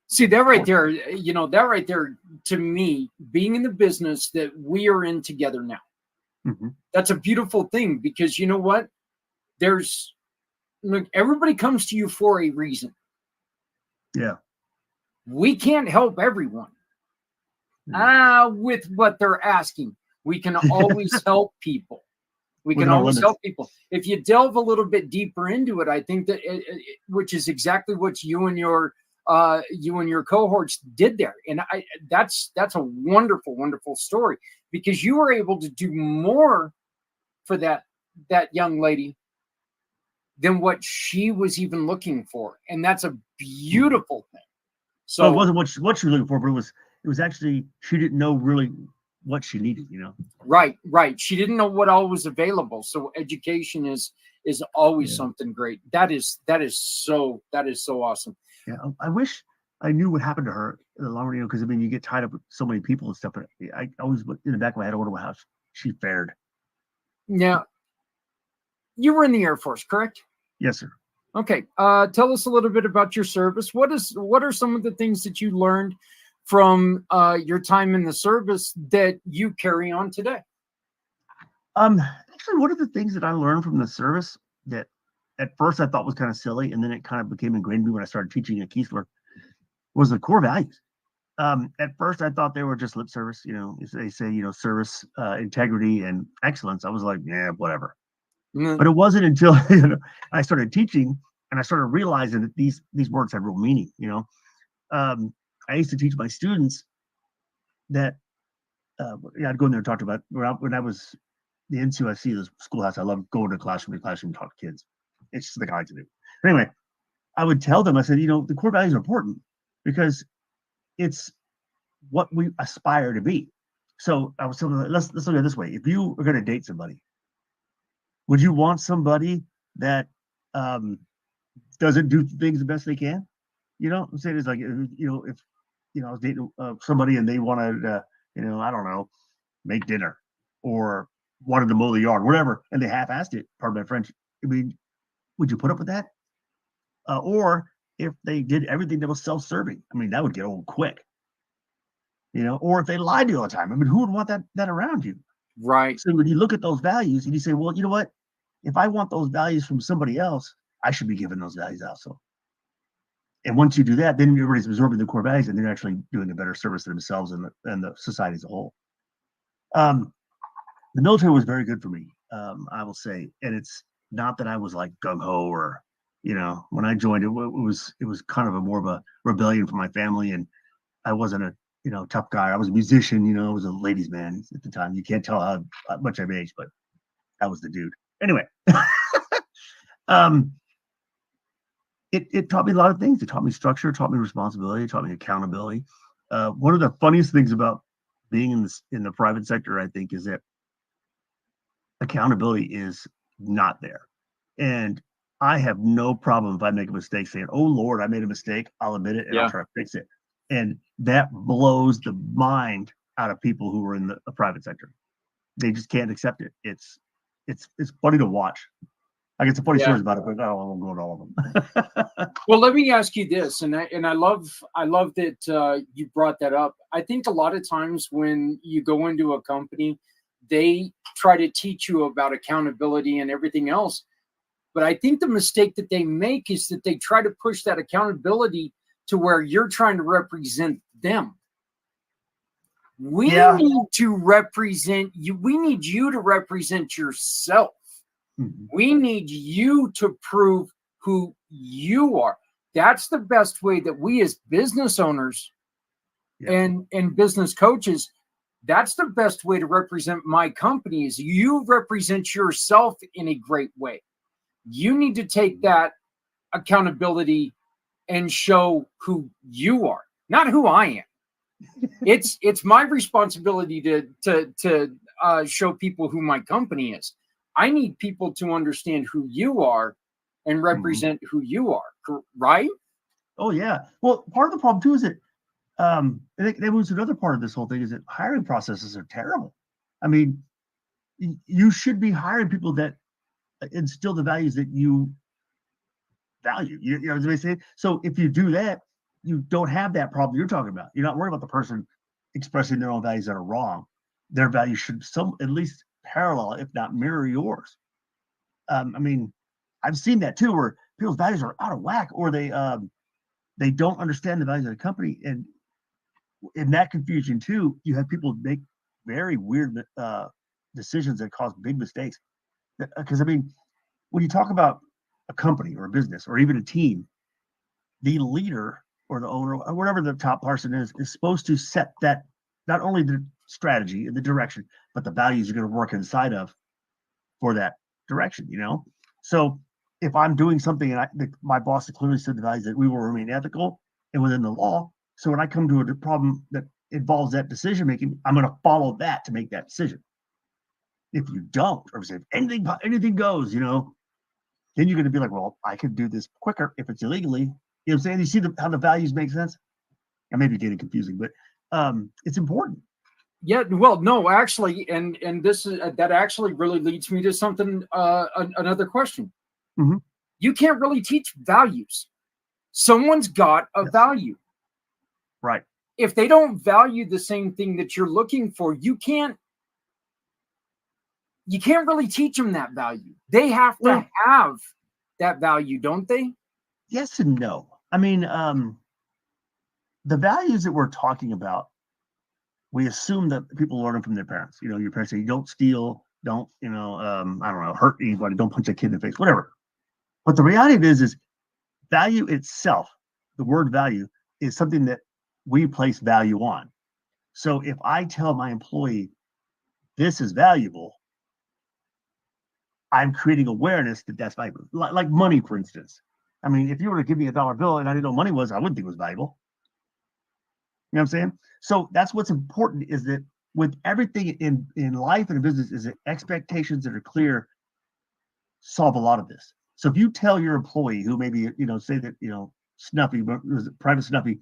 Speaker 1: See that right there, that right there, to me, being in the business that we are in together now, that's a beautiful thing, because you know what? Look, everybody comes to you for a reason.
Speaker 3: Yeah.
Speaker 1: We can't help everyone with what they're asking. We can always help people. We can always help people. If you delve a little bit deeper into it, I think that which is exactly what you and your cohorts did there. And that's a wonderful, wonderful story, because you were able to do more for that young lady than what she was even looking for. And that's a beautiful thing. So
Speaker 3: it wasn't what she was looking for, but it was actually, she didn't know really what she needed,
Speaker 1: Right. She didn't know what all was available. So education is always something great. That is so awesome.
Speaker 3: Yeah. I wish I knew what happened to her in the long run, because I mean, you get tied up with so many people and stuff, but I always, in the back of my head, I wonder how she fared.
Speaker 1: Now, you were in the Air Force, correct?
Speaker 3: Yes, sir.
Speaker 1: Okay. Tell us a little bit about your service. What are some of the things that you learned from your time in the service that you carry on today?
Speaker 3: Actually, one of the things that I learned from the service that at first I thought was kind of silly, and then it kind of became ingrained in me when I started teaching at Keesler, was the core values. At first I thought they were just lip service, they say, service, integrity, and excellence. I was like, yeah, whatever. But it wasn't until I started teaching and I started realizing that these words have real meaning. I used to teach my students that I'd go in there and talk about when I was the NCOIC, the schoolhouse. I love going to classroom and talk to kids. It's just the guy to do. Anyway, I would tell them, I said, the core values are important because it's what we aspire to be. So I was telling them, let's look at it this way. If you are going to date somebody, would you want somebody that doesn't do things the best they can? I'm saying, it's like, if I was dating somebody and they wanted, I don't know, make dinner or wanted to mow the yard, whatever, and they half-assed it, pardon my French. I mean, would you put up with that? Or if they did everything that was self-serving, I mean, that would get old quick. Or if they lied to you all the time, I mean, who would want that around you?
Speaker 1: Right.
Speaker 3: So when you look at those values and you say, well, you know what? If I want those values from somebody else, I should be giving those values also. And once you do that, then everybody's absorbing the core values and they're actually doing a better service to themselves and the society as a whole. The military was very good for me, I will say. And it's not that I was like gung-ho or, when I joined, it was kind of more of a rebellion for my family. And I wasn't a, tough guy. I was a musician, I was a ladies' man at the time. You can't tell how much I've aged, but I was the dude. Anyway, it taught me a lot of things. It taught me structure, it taught me responsibility, it taught me accountability. One of the funniest things about being in the private sector, I think, is that accountability is not there. And I have no problem if I make a mistake saying, oh Lord, I made a mistake. I'll admit it and I'll try to fix it. And that blows the mind out of people who are in the private sector. They just can't accept it. It's funny to watch. I get some funny stories about it, but I won't go into all of them.
Speaker 1: Well, let me ask you this, and I love that you brought that up. I think a lot of times when you go into a company, they try to teach you about accountability and everything else. But I think the mistake that they make is that they try to push that accountability to where you're trying to represent them. We need to represent you. We need you to represent yourself. Mm-hmm. We need you to prove who you are. That's the best way that we as business owners and business coaches, that's the best way to represent my company is you represent yourself in a great way. You need to take that accountability and show who you are, not who I am. It's my responsibility to show people who my company is. I need people to understand who you are and represent who you are, right?
Speaker 3: Oh yeah. Well, part of the problem too is that there was another part of this whole thing is that hiring processes are terrible. I mean, you should be hiring people that instill the values that you value. You know what I'm saying? So if you do that, you don't have that problem you're talking about. You're not worried about the person expressing their own values that are wrong. Their values should at least parallel, if not mirror yours. I mean, I've seen that too, where people's values are out of whack, or they don't understand the values of the company, and in that confusion too, you have people make very weird decisions that cause big mistakes. Because I mean, when you talk about a company or a business or even a team, the leader or the owner or whatever the top person is supposed to set that, not only the strategy and the direction, but the values you're going to work inside of for that direction, you know? So if I'm doing something and my boss clearly said the values that we will remain ethical and within the law. So when I come to a problem that involves that decision making, I'm going to follow that to make that decision. If you don't, or if anything goes, you know, then you're going to be like, well, I could do this quicker if it's illegally. You know what I'm saying? You see how the values make sense? I may be getting confusing, but it's important.
Speaker 1: Yeah, well, no, actually, and this is that actually really leads me to something, another question.
Speaker 3: Mm-hmm.
Speaker 1: You can't really teach values. Someone's got a value.
Speaker 3: Right.
Speaker 1: If they don't value the same thing that you're looking for, you can't really teach them that value. They have to have that value, don't they?
Speaker 3: Yes and no. I mean, the values that we're talking about, we assume that people learn them from their parents. You know, your parents say, don't steal, don't, I don't know, hurt anybody, don't punch a kid in the face, whatever. But the reality of it is value itself, the word value, is something that we place value on. So if I tell my employee this is valuable, I'm creating awareness that that's valuable. Like money, for instance. I mean, if you were to give me $1 bill and I didn't know what money was, I wouldn't think it was valuable. You know what I'm saying? So that's what's important, is that with everything in life and in business, is that expectations that are clear solve a lot of this. So if you tell your employee who maybe, say that, Snuffy, Private Snuffy,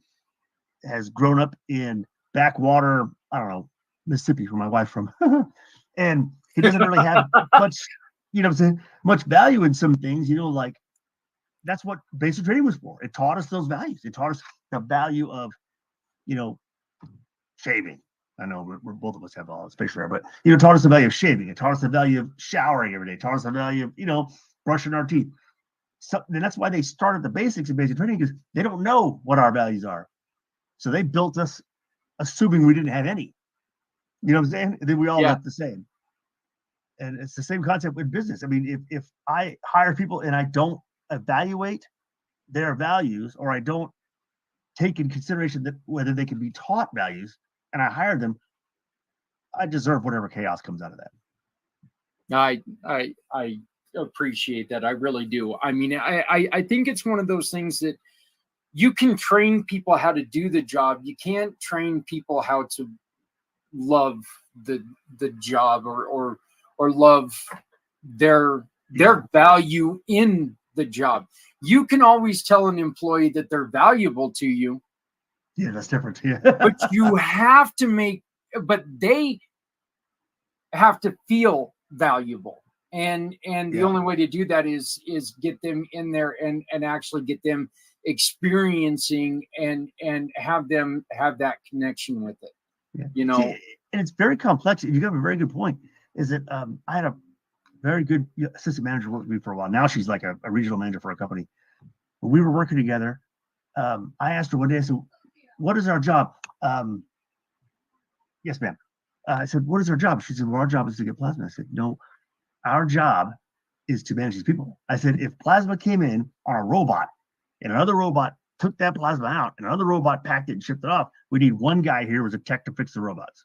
Speaker 3: has grown up in backwater, I don't know, Mississippi, where my wife's from, and he doesn't really have much, much value in some things, like that's what basic training was for. It taught us those values. It taught us the value of, shaving. I know we're both of us have all facial hair, but it taught us the value of shaving. It taught us the value of showering every day. It taught us the value of, brushing our teeth. So and that's why they started the basics of basic training, because they don't know what our values are. So they built us assuming we didn't have any. You know what I'm saying? And then we all look the same. And it's the same concept with business. I mean, if I hire people and I don't evaluate their values, or I don't take in consideration that whether they can be taught values, and I hire them, I deserve whatever chaos comes out of that.
Speaker 1: I appreciate that. I really do. I mean, I think it's one of those things that you can train people how to do the job. You can't train people how to love the job or love their value in the job. You can always tell an employee that they're valuable to you.
Speaker 3: Yeah, that's different. Yeah.
Speaker 1: But you have to they have to feel valuable. And the only way to do that is get them in there and actually get them experiencing and have them have that connection with it.
Speaker 3: Yeah. See, and it's very complex. You have a very good point. Is that I had a very good assistant manager work with me for a while. Now she's like a regional manager for a company. When we were working together, I asked her one day, I said, what is our job? Yes, ma'am. I said, what is our job? She said, well, our job is to get plasma. I said, no, our job is to manage these people. I said, if plasma came in on a robot and another robot took that plasma out and another robot packed it and shipped it off, we need one guy here who's a tech to fix the robots.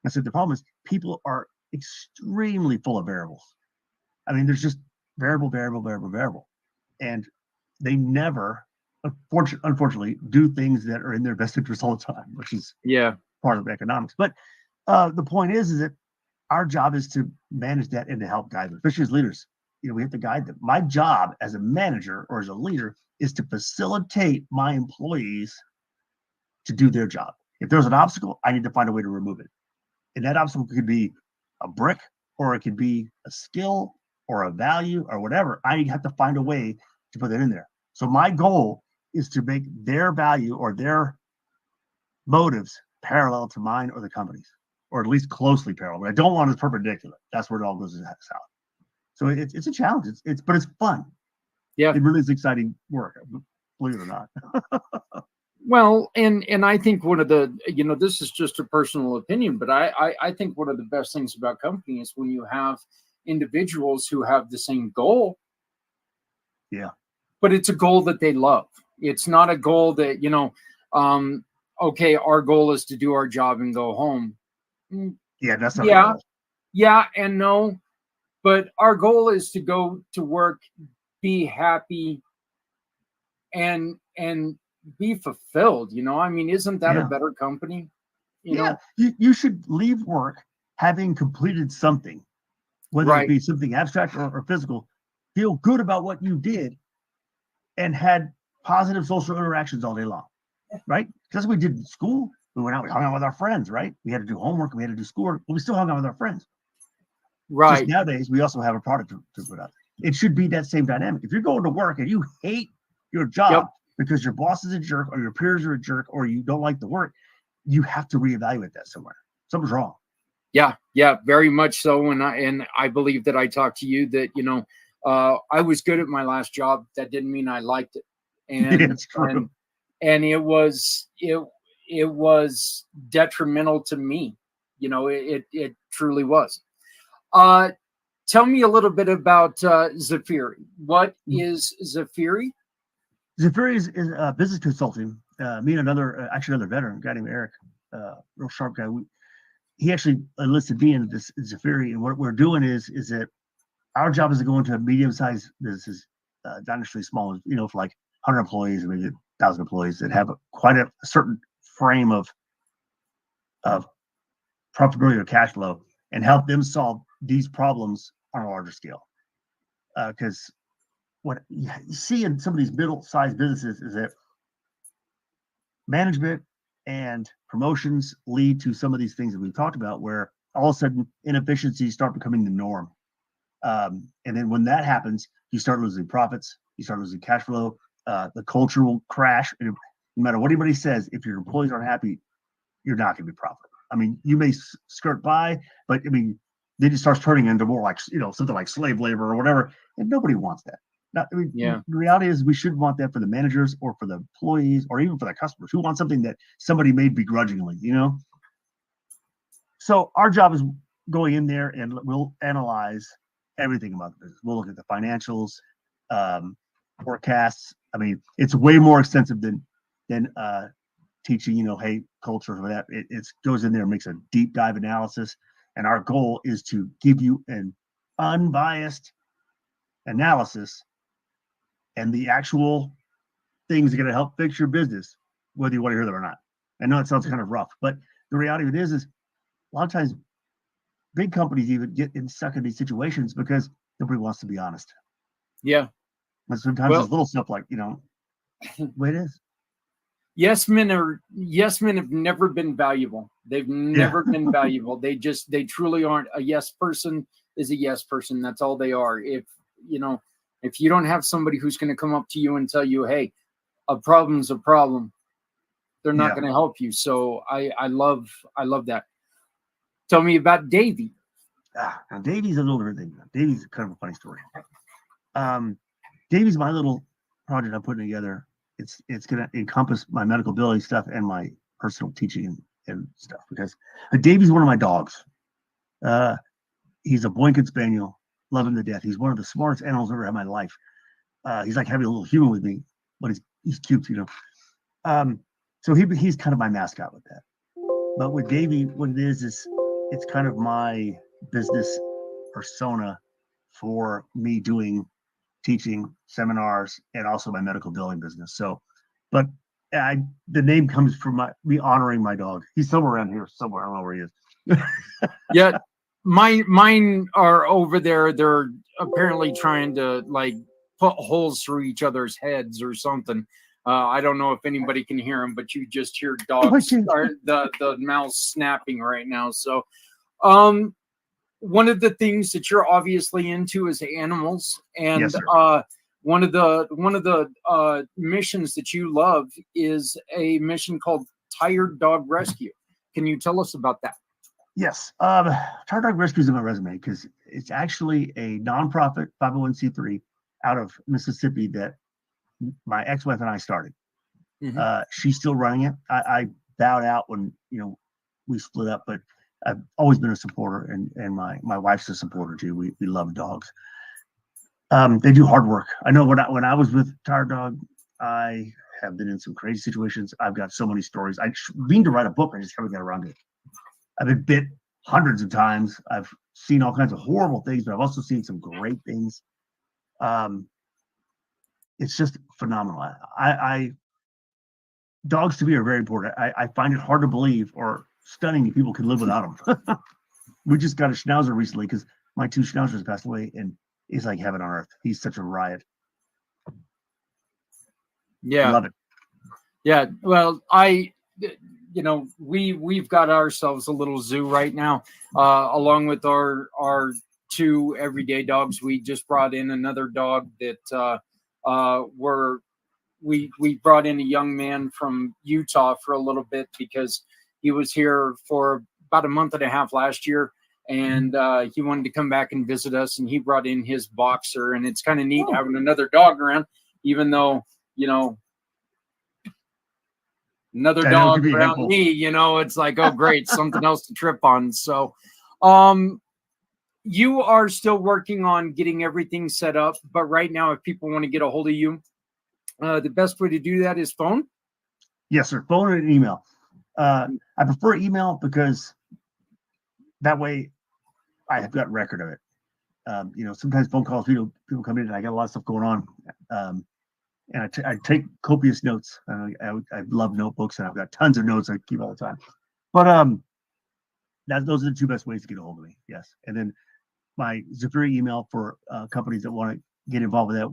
Speaker 3: I said, the problem is people are extremely full of variables. I mean, there's just variable. And they never, unfortunately, do things that are in their best interest all the time, which is part of economics. But the point is that our job is to manage that and to help guide them, especially as leaders. We have to guide them. My job as a manager or as a leader is to facilitate my employees to do their job. If there's an obstacle, I need to find a way to remove it. And that obstacle could be a brick, or it could be a skill or a value or whatever. I have to find a way to put that in there. So my goal is to make their value or their motives parallel to mine or the company's, or at least closely parallel. What I don't want is perpendicular. That's where it all goes south. So it's a challenge. But it's fun.
Speaker 1: Yeah.
Speaker 3: It really is exciting work, believe it or not.
Speaker 1: Well, and I think one of the, this is just a personal opinion, but I think one of the best things about company is when you have individuals who have the same goal.
Speaker 3: Yeah.
Speaker 1: But it's a goal that they love. It's not a goal that, okay, our goal is to do our job and go home.
Speaker 3: Yeah, that's not the goal.
Speaker 1: Yeah, and no. But our goal is to go to work, be happy, and be fulfilled. I mean, isn't that a better company?
Speaker 3: You should leave work having completed something, whether it be something abstract or physical, feel good about what you did and had positive social interactions all day long, right? That's what we did in school. We went out, we hung out with our friends, right? We had to do homework, we had to do schoolwork, but we still hung out with our friends.
Speaker 1: Right.
Speaker 3: Just nowadays, we also have a product to put out. It should be that same dynamic. If you're going to work and you hate your job because your boss is a jerk or your peers are a jerk or you don't like the work, you have to reevaluate that somewhere. Something's wrong.
Speaker 1: Yeah, very much so. And I believe that I talked to you that, I was good at my last job. That didn't mean I liked it. And
Speaker 3: it's true.
Speaker 1: And it was detrimental to me. It truly was. Tell me a little bit about Zafiri. What is Zafiri?
Speaker 3: Zafiri is business consulting. Me and another veteran, a guy named Eric, real sharp guy. He actually enlisted me into this Zafiri, and what we're doing is that our job is to go into medium-sized businesses, not necessarily small, for like 100 employees or maybe 1,000 employees that have quite a certain frame of profitability or cash flow, and help them solve these problems on a larger scale. Because what you see in some of these middle-sized businesses is that management and promotions lead to some of these things that we've talked about, where all of a sudden inefficiencies start becoming the norm. And then when that happens, you start losing profits, you start losing cash flow, the culture will crash. And no matter what anybody says, if your employees aren't happy, you're not going to be profitable. I mean, you may skirt by, but I mean, then it starts turning into more like, something like slave labor or whatever. And nobody wants that. The reality is we shouldn't want that for the managers or for the employees or even for the customers who want something that somebody made begrudgingly, So our job is going in there and we'll analyze everything about the business. We'll look at the financials, forecasts. I mean, it's way more extensive than teaching, hey, culture or that. It goes in there and makes a deep dive analysis. And our goal is to give you an unbiased analysis and the actual things that are going to help fix your business, whether you want to hear them or not. I know it sounds kind of rough, but the reality of it is a lot of times big companies even get stuck in these situations because nobody wants to be honest.
Speaker 1: Yeah.
Speaker 3: And sometimes it's little stuff like, the way it is.
Speaker 1: Yes men have never been valuable. They've never been valuable. They truly aren't. A yes person is a yes person. That's all they are. If you don't have somebody who's going to come up to you and tell you, hey, a problem's a problem, they're not going to help you. So I love that. Tell me about Davey.
Speaker 3: Now Davey's a little different thing. Davey's kind of a funny story. Davey's my little project I'm putting together. It's going to encompass my medical billing stuff and my personal teaching and stuff, because Davey's one of my dogs. He's a Boykin Spaniel, love him to death. He's one of the smartest animals I've ever had in my life. He's like having a little human with me, but he's cute, So he's kind of my mascot with that. But with Davey, what it is it's kind of my business persona for me doing teaching seminars and also my medical billing business. So, but the name comes from me honoring my dog. He's somewhere around here, somewhere. I don't know where he is.
Speaker 1: Yeah, mine are over there. They're apparently trying to put holes through each other's heads or something. I don't know if anybody can hear him, but you just hear dogs, the mouse snapping right now. So, one of the things that you're obviously into is animals, and one of the missions that you love is a mission called Tired Dog Rescue. Can you tell us about that?
Speaker 3: Yes. Tired Dog Rescue is in my resume because it's actually a nonprofit 501c3 out of Mississippi that my ex-wife and I started.
Speaker 1: Mm-hmm.
Speaker 3: She's still running it. I bowed out when we split up, but I've always been a supporter, and my wife's a supporter too. We love dogs. They do hard work. I know when I was with Tired Dog, I have been in some crazy situations. I've got so many stories. I mean to write a book. I just haven't got around to it. I've been bit hundreds of times. I've seen all kinds of horrible things, but I've also seen some great things. It's just phenomenal. Dogs to me are very important. I find it hard to believe or stunning that people can live without them. We just got a Schnauzer recently because my 2 Schnauzers passed away, and it's like heaven on earth. He's such a riot.
Speaker 1: Yeah.
Speaker 3: Love it.
Speaker 1: Yeah. Well, we've got ourselves a little zoo right now, along with our 2 everyday dogs. We just brought in another dog that we brought in a young man from Utah for a little bit because he was here for about a month and a half last year, and he wanted to come back and visit us, and he brought in his boxer, and it's kind of neat having another dog around, even though another dog around me, it's like, oh great, something else to trip on. So you are still working on getting everything set up, but right now if people want to get a hold of you, the best way to do that is phone?
Speaker 3: Yes, sir. Phone and email. I prefer email because that way I have got record of it. Sometimes phone calls, people come in and I got a lot of stuff going on. And I take copious notes. I love notebooks, and I've got tons of notes I keep all the time. But those are the 2 best ways to get a hold of me. Yes. And then my Zafiri email for companies that want to get involved with that.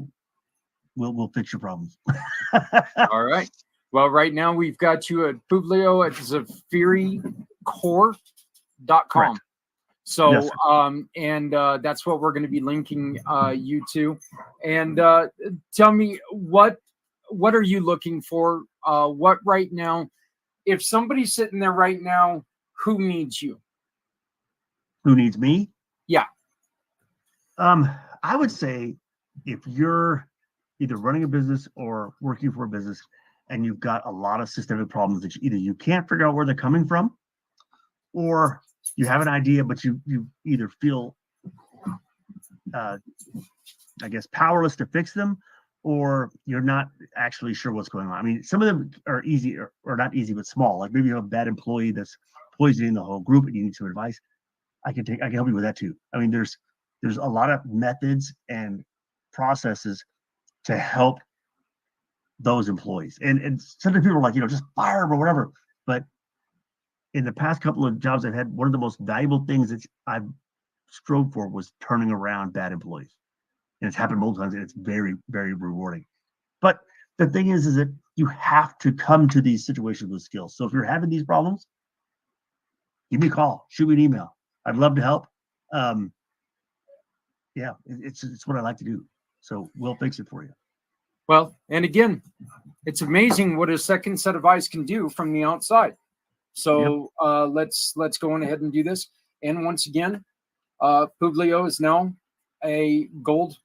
Speaker 3: We'll fix your problems.
Speaker 1: All right. Well, right now we've got you at Publio at ZafiriCorp.com.
Speaker 3: Correct.
Speaker 1: So,
Speaker 3: yes,
Speaker 1: and that's what we're going to be linking you to. And tell me, what are you looking for? What right now, if somebody's sitting there right now, who needs you?
Speaker 3: Who needs me?
Speaker 1: Yeah.
Speaker 3: I would say if you're either running a business or working for a business and you've got a lot of systemic problems that either you can't figure out where they're coming from, or you have an idea, but you either feel, powerless to fix them, or you're not actually sure what's going on. I mean, some of them are easy or not easy, but small. Like maybe you have a bad employee that's poisoning the whole group and you need some advice. I can help you with that too. I mean, there's a lot of methods and processes to help those employees. And sometimes people are like, just fire them or whatever. But in the past couple of jobs I've had, one of the most valuable things that I've strove for was turning around bad employees. And it's happened multiple times, and it's very, very rewarding. But the thing is that you have to come to these situations with skills. So if you're having these problems, give me a call, shoot me an email. I'd love to help. It's what I like to do. So we'll fix it for you.
Speaker 1: Well, and again, it's amazing what a second set of eyes can do from the outside. So let's go on ahead and do this. And once again, Publio is now a gold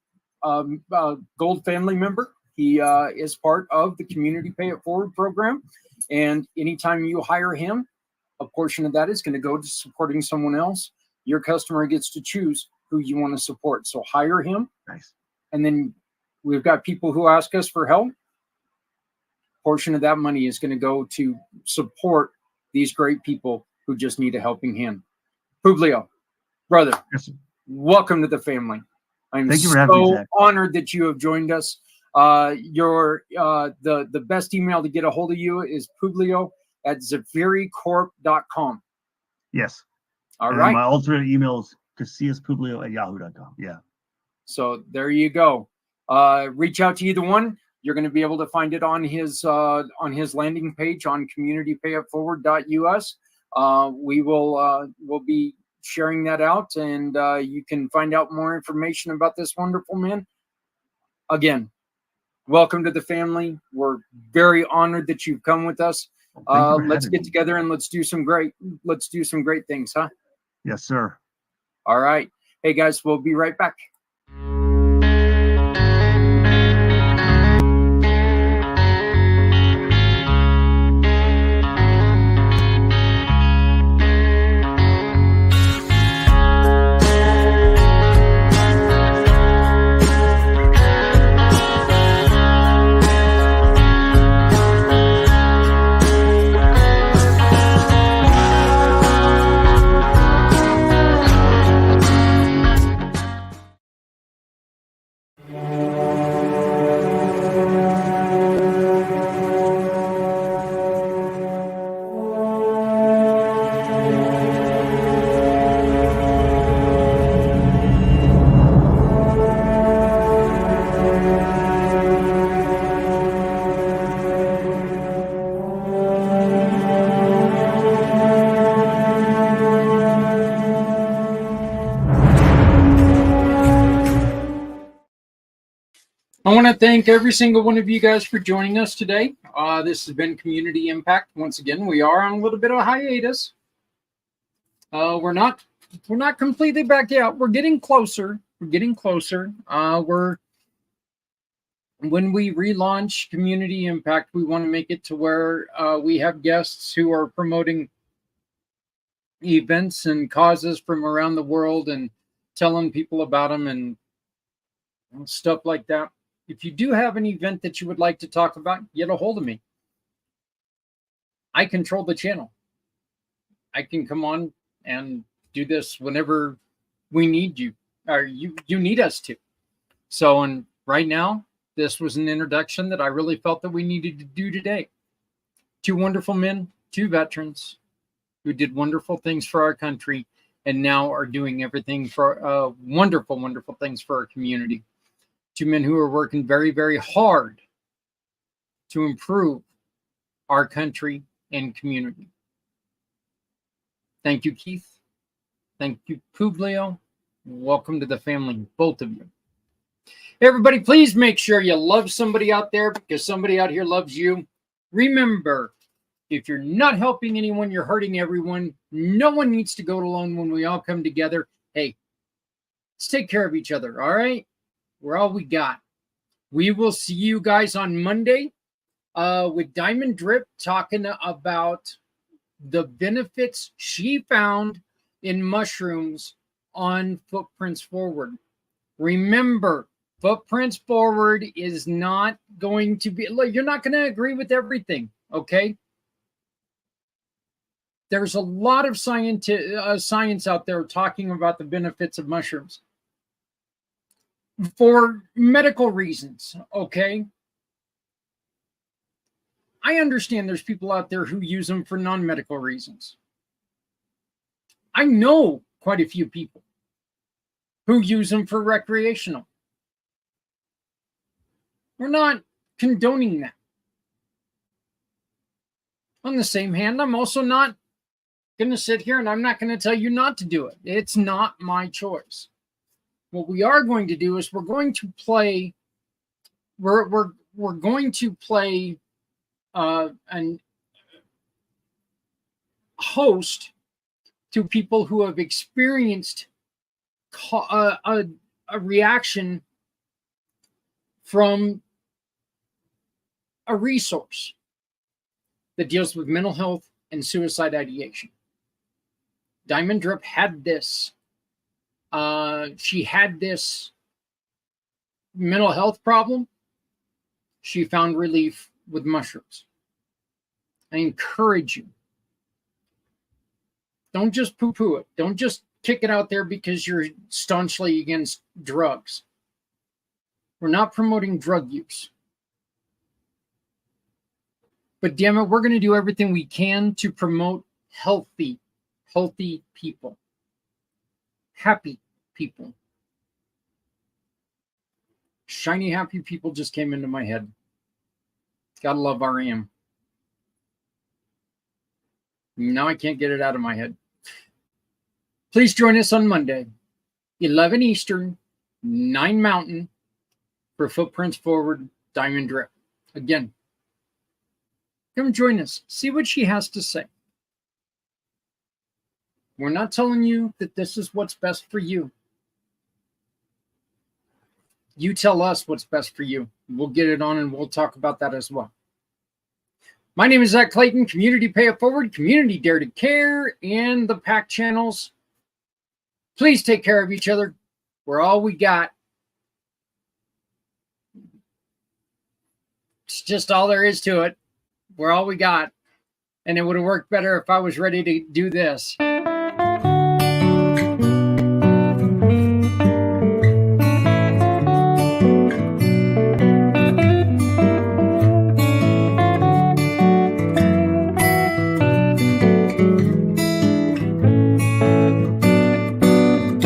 Speaker 1: family member. He is part of the Community Pay It Forward program. And anytime you hire him, a portion of that is going to go to supporting someone else. Your customer gets to choose who you want to support. So hire him.
Speaker 3: Nice.
Speaker 1: And then we've got people who ask us for help. Portion of that money is going to go to support these great people who just need a helping hand. Publio, brother,
Speaker 3: yes,
Speaker 1: welcome to the family. I'm
Speaker 3: Thank you for having me, Zach.
Speaker 1: Honored that you have joined us. The best email to get a hold of you is Publio at ZafiriCorp.com.
Speaker 3: Yes.
Speaker 1: All right.
Speaker 3: My alternate email is CasillasPublio@yahoo.com. Yeah.
Speaker 1: So there you go. Reach out to either one. You're going to be able to find it on his landing page on communitypayitforward.us. We'll be sharing that out, and you can find out more information about this wonderful man. Again, welcome to the family. We're very honored that you've come with us.
Speaker 3: Thank you for
Speaker 1: Let's
Speaker 3: having
Speaker 1: get
Speaker 3: me.
Speaker 1: together and let's do some great things, huh?
Speaker 3: Yes, sir.
Speaker 1: All right. Hey guys, we'll be right back. I want to thank every single one of you guys for joining us today. This has been Community Impact. Once again, we are on a little bit of a hiatus. We're not completely back yet. We're getting closer. When we relaunch Community Impact, we want to make it to where we have guests who are promoting events and causes from around the world and telling people about them and stuff like that. If you do have an event that you would like to talk about, get a hold of me. I control the channel. I can come on and do this whenever we need you, or you need us to. So, and right now, this was an introduction that I really felt that we needed to do today. Two wonderful men, two veterans who did wonderful things for our country and now are doing everything for wonderful, wonderful things for our community. Two men who are working very, very hard to improve our country and community. Thank you, Keith. Thank you, Publio. Welcome to the family, both of you. Everybody, please make sure you love somebody out there because somebody out here loves you. Remember, if you're not helping anyone, you're hurting everyone. No one needs to go it alone when we all come together. Hey, let's take care of each other, all right? We're all we got. We will see you guys on Monday with Diamond Drip talking about the benefits she found in mushrooms on Footprints Forward. Remember, Footprints Forward is not going to be, look, you're not going to agree with everything, okay? There's a lot of science out there talking about the benefits of mushrooms for medical reasons, okay? I understand there's people out there who use them for non-medical reasons. I know quite a few people who use them for recreational. We're not condoning that. On the same hand, I'm also not going to sit here and I'm not going to tell you not to do it. It's not my choice. What we are going to do is we're going to play an host to people who have experienced a reaction from a resource that deals with mental health and suicide ideation. Diamond Drip had this. She had this mental health problem. She found relief with mushrooms. I encourage you. Don't just poo-poo it. Don't just kick it out there because you're staunchly against drugs. We're not promoting drug use. But damn it, we're going to do everything we can to promote healthy people. Happy people. Shiny, happy people just came into my head. Gotta love REM. Now I can't get it out of my head. Please join us on Monday, 11 Eastern, 9 Mountain, for Footprints Forward Diamond Drip. Again, come join us. See what she has to say. We're not telling you that this is what's best for you. You tell us what's best for you. We'll get it on and we'll talk about that as well. My name is Zach Clayton, Community Pay It Forward, Community Dare to Care, and the PACT channels. Please take care of each other. We're all we got. It's just all there is to it. We're all we got. And it would have worked better if I was ready to do this.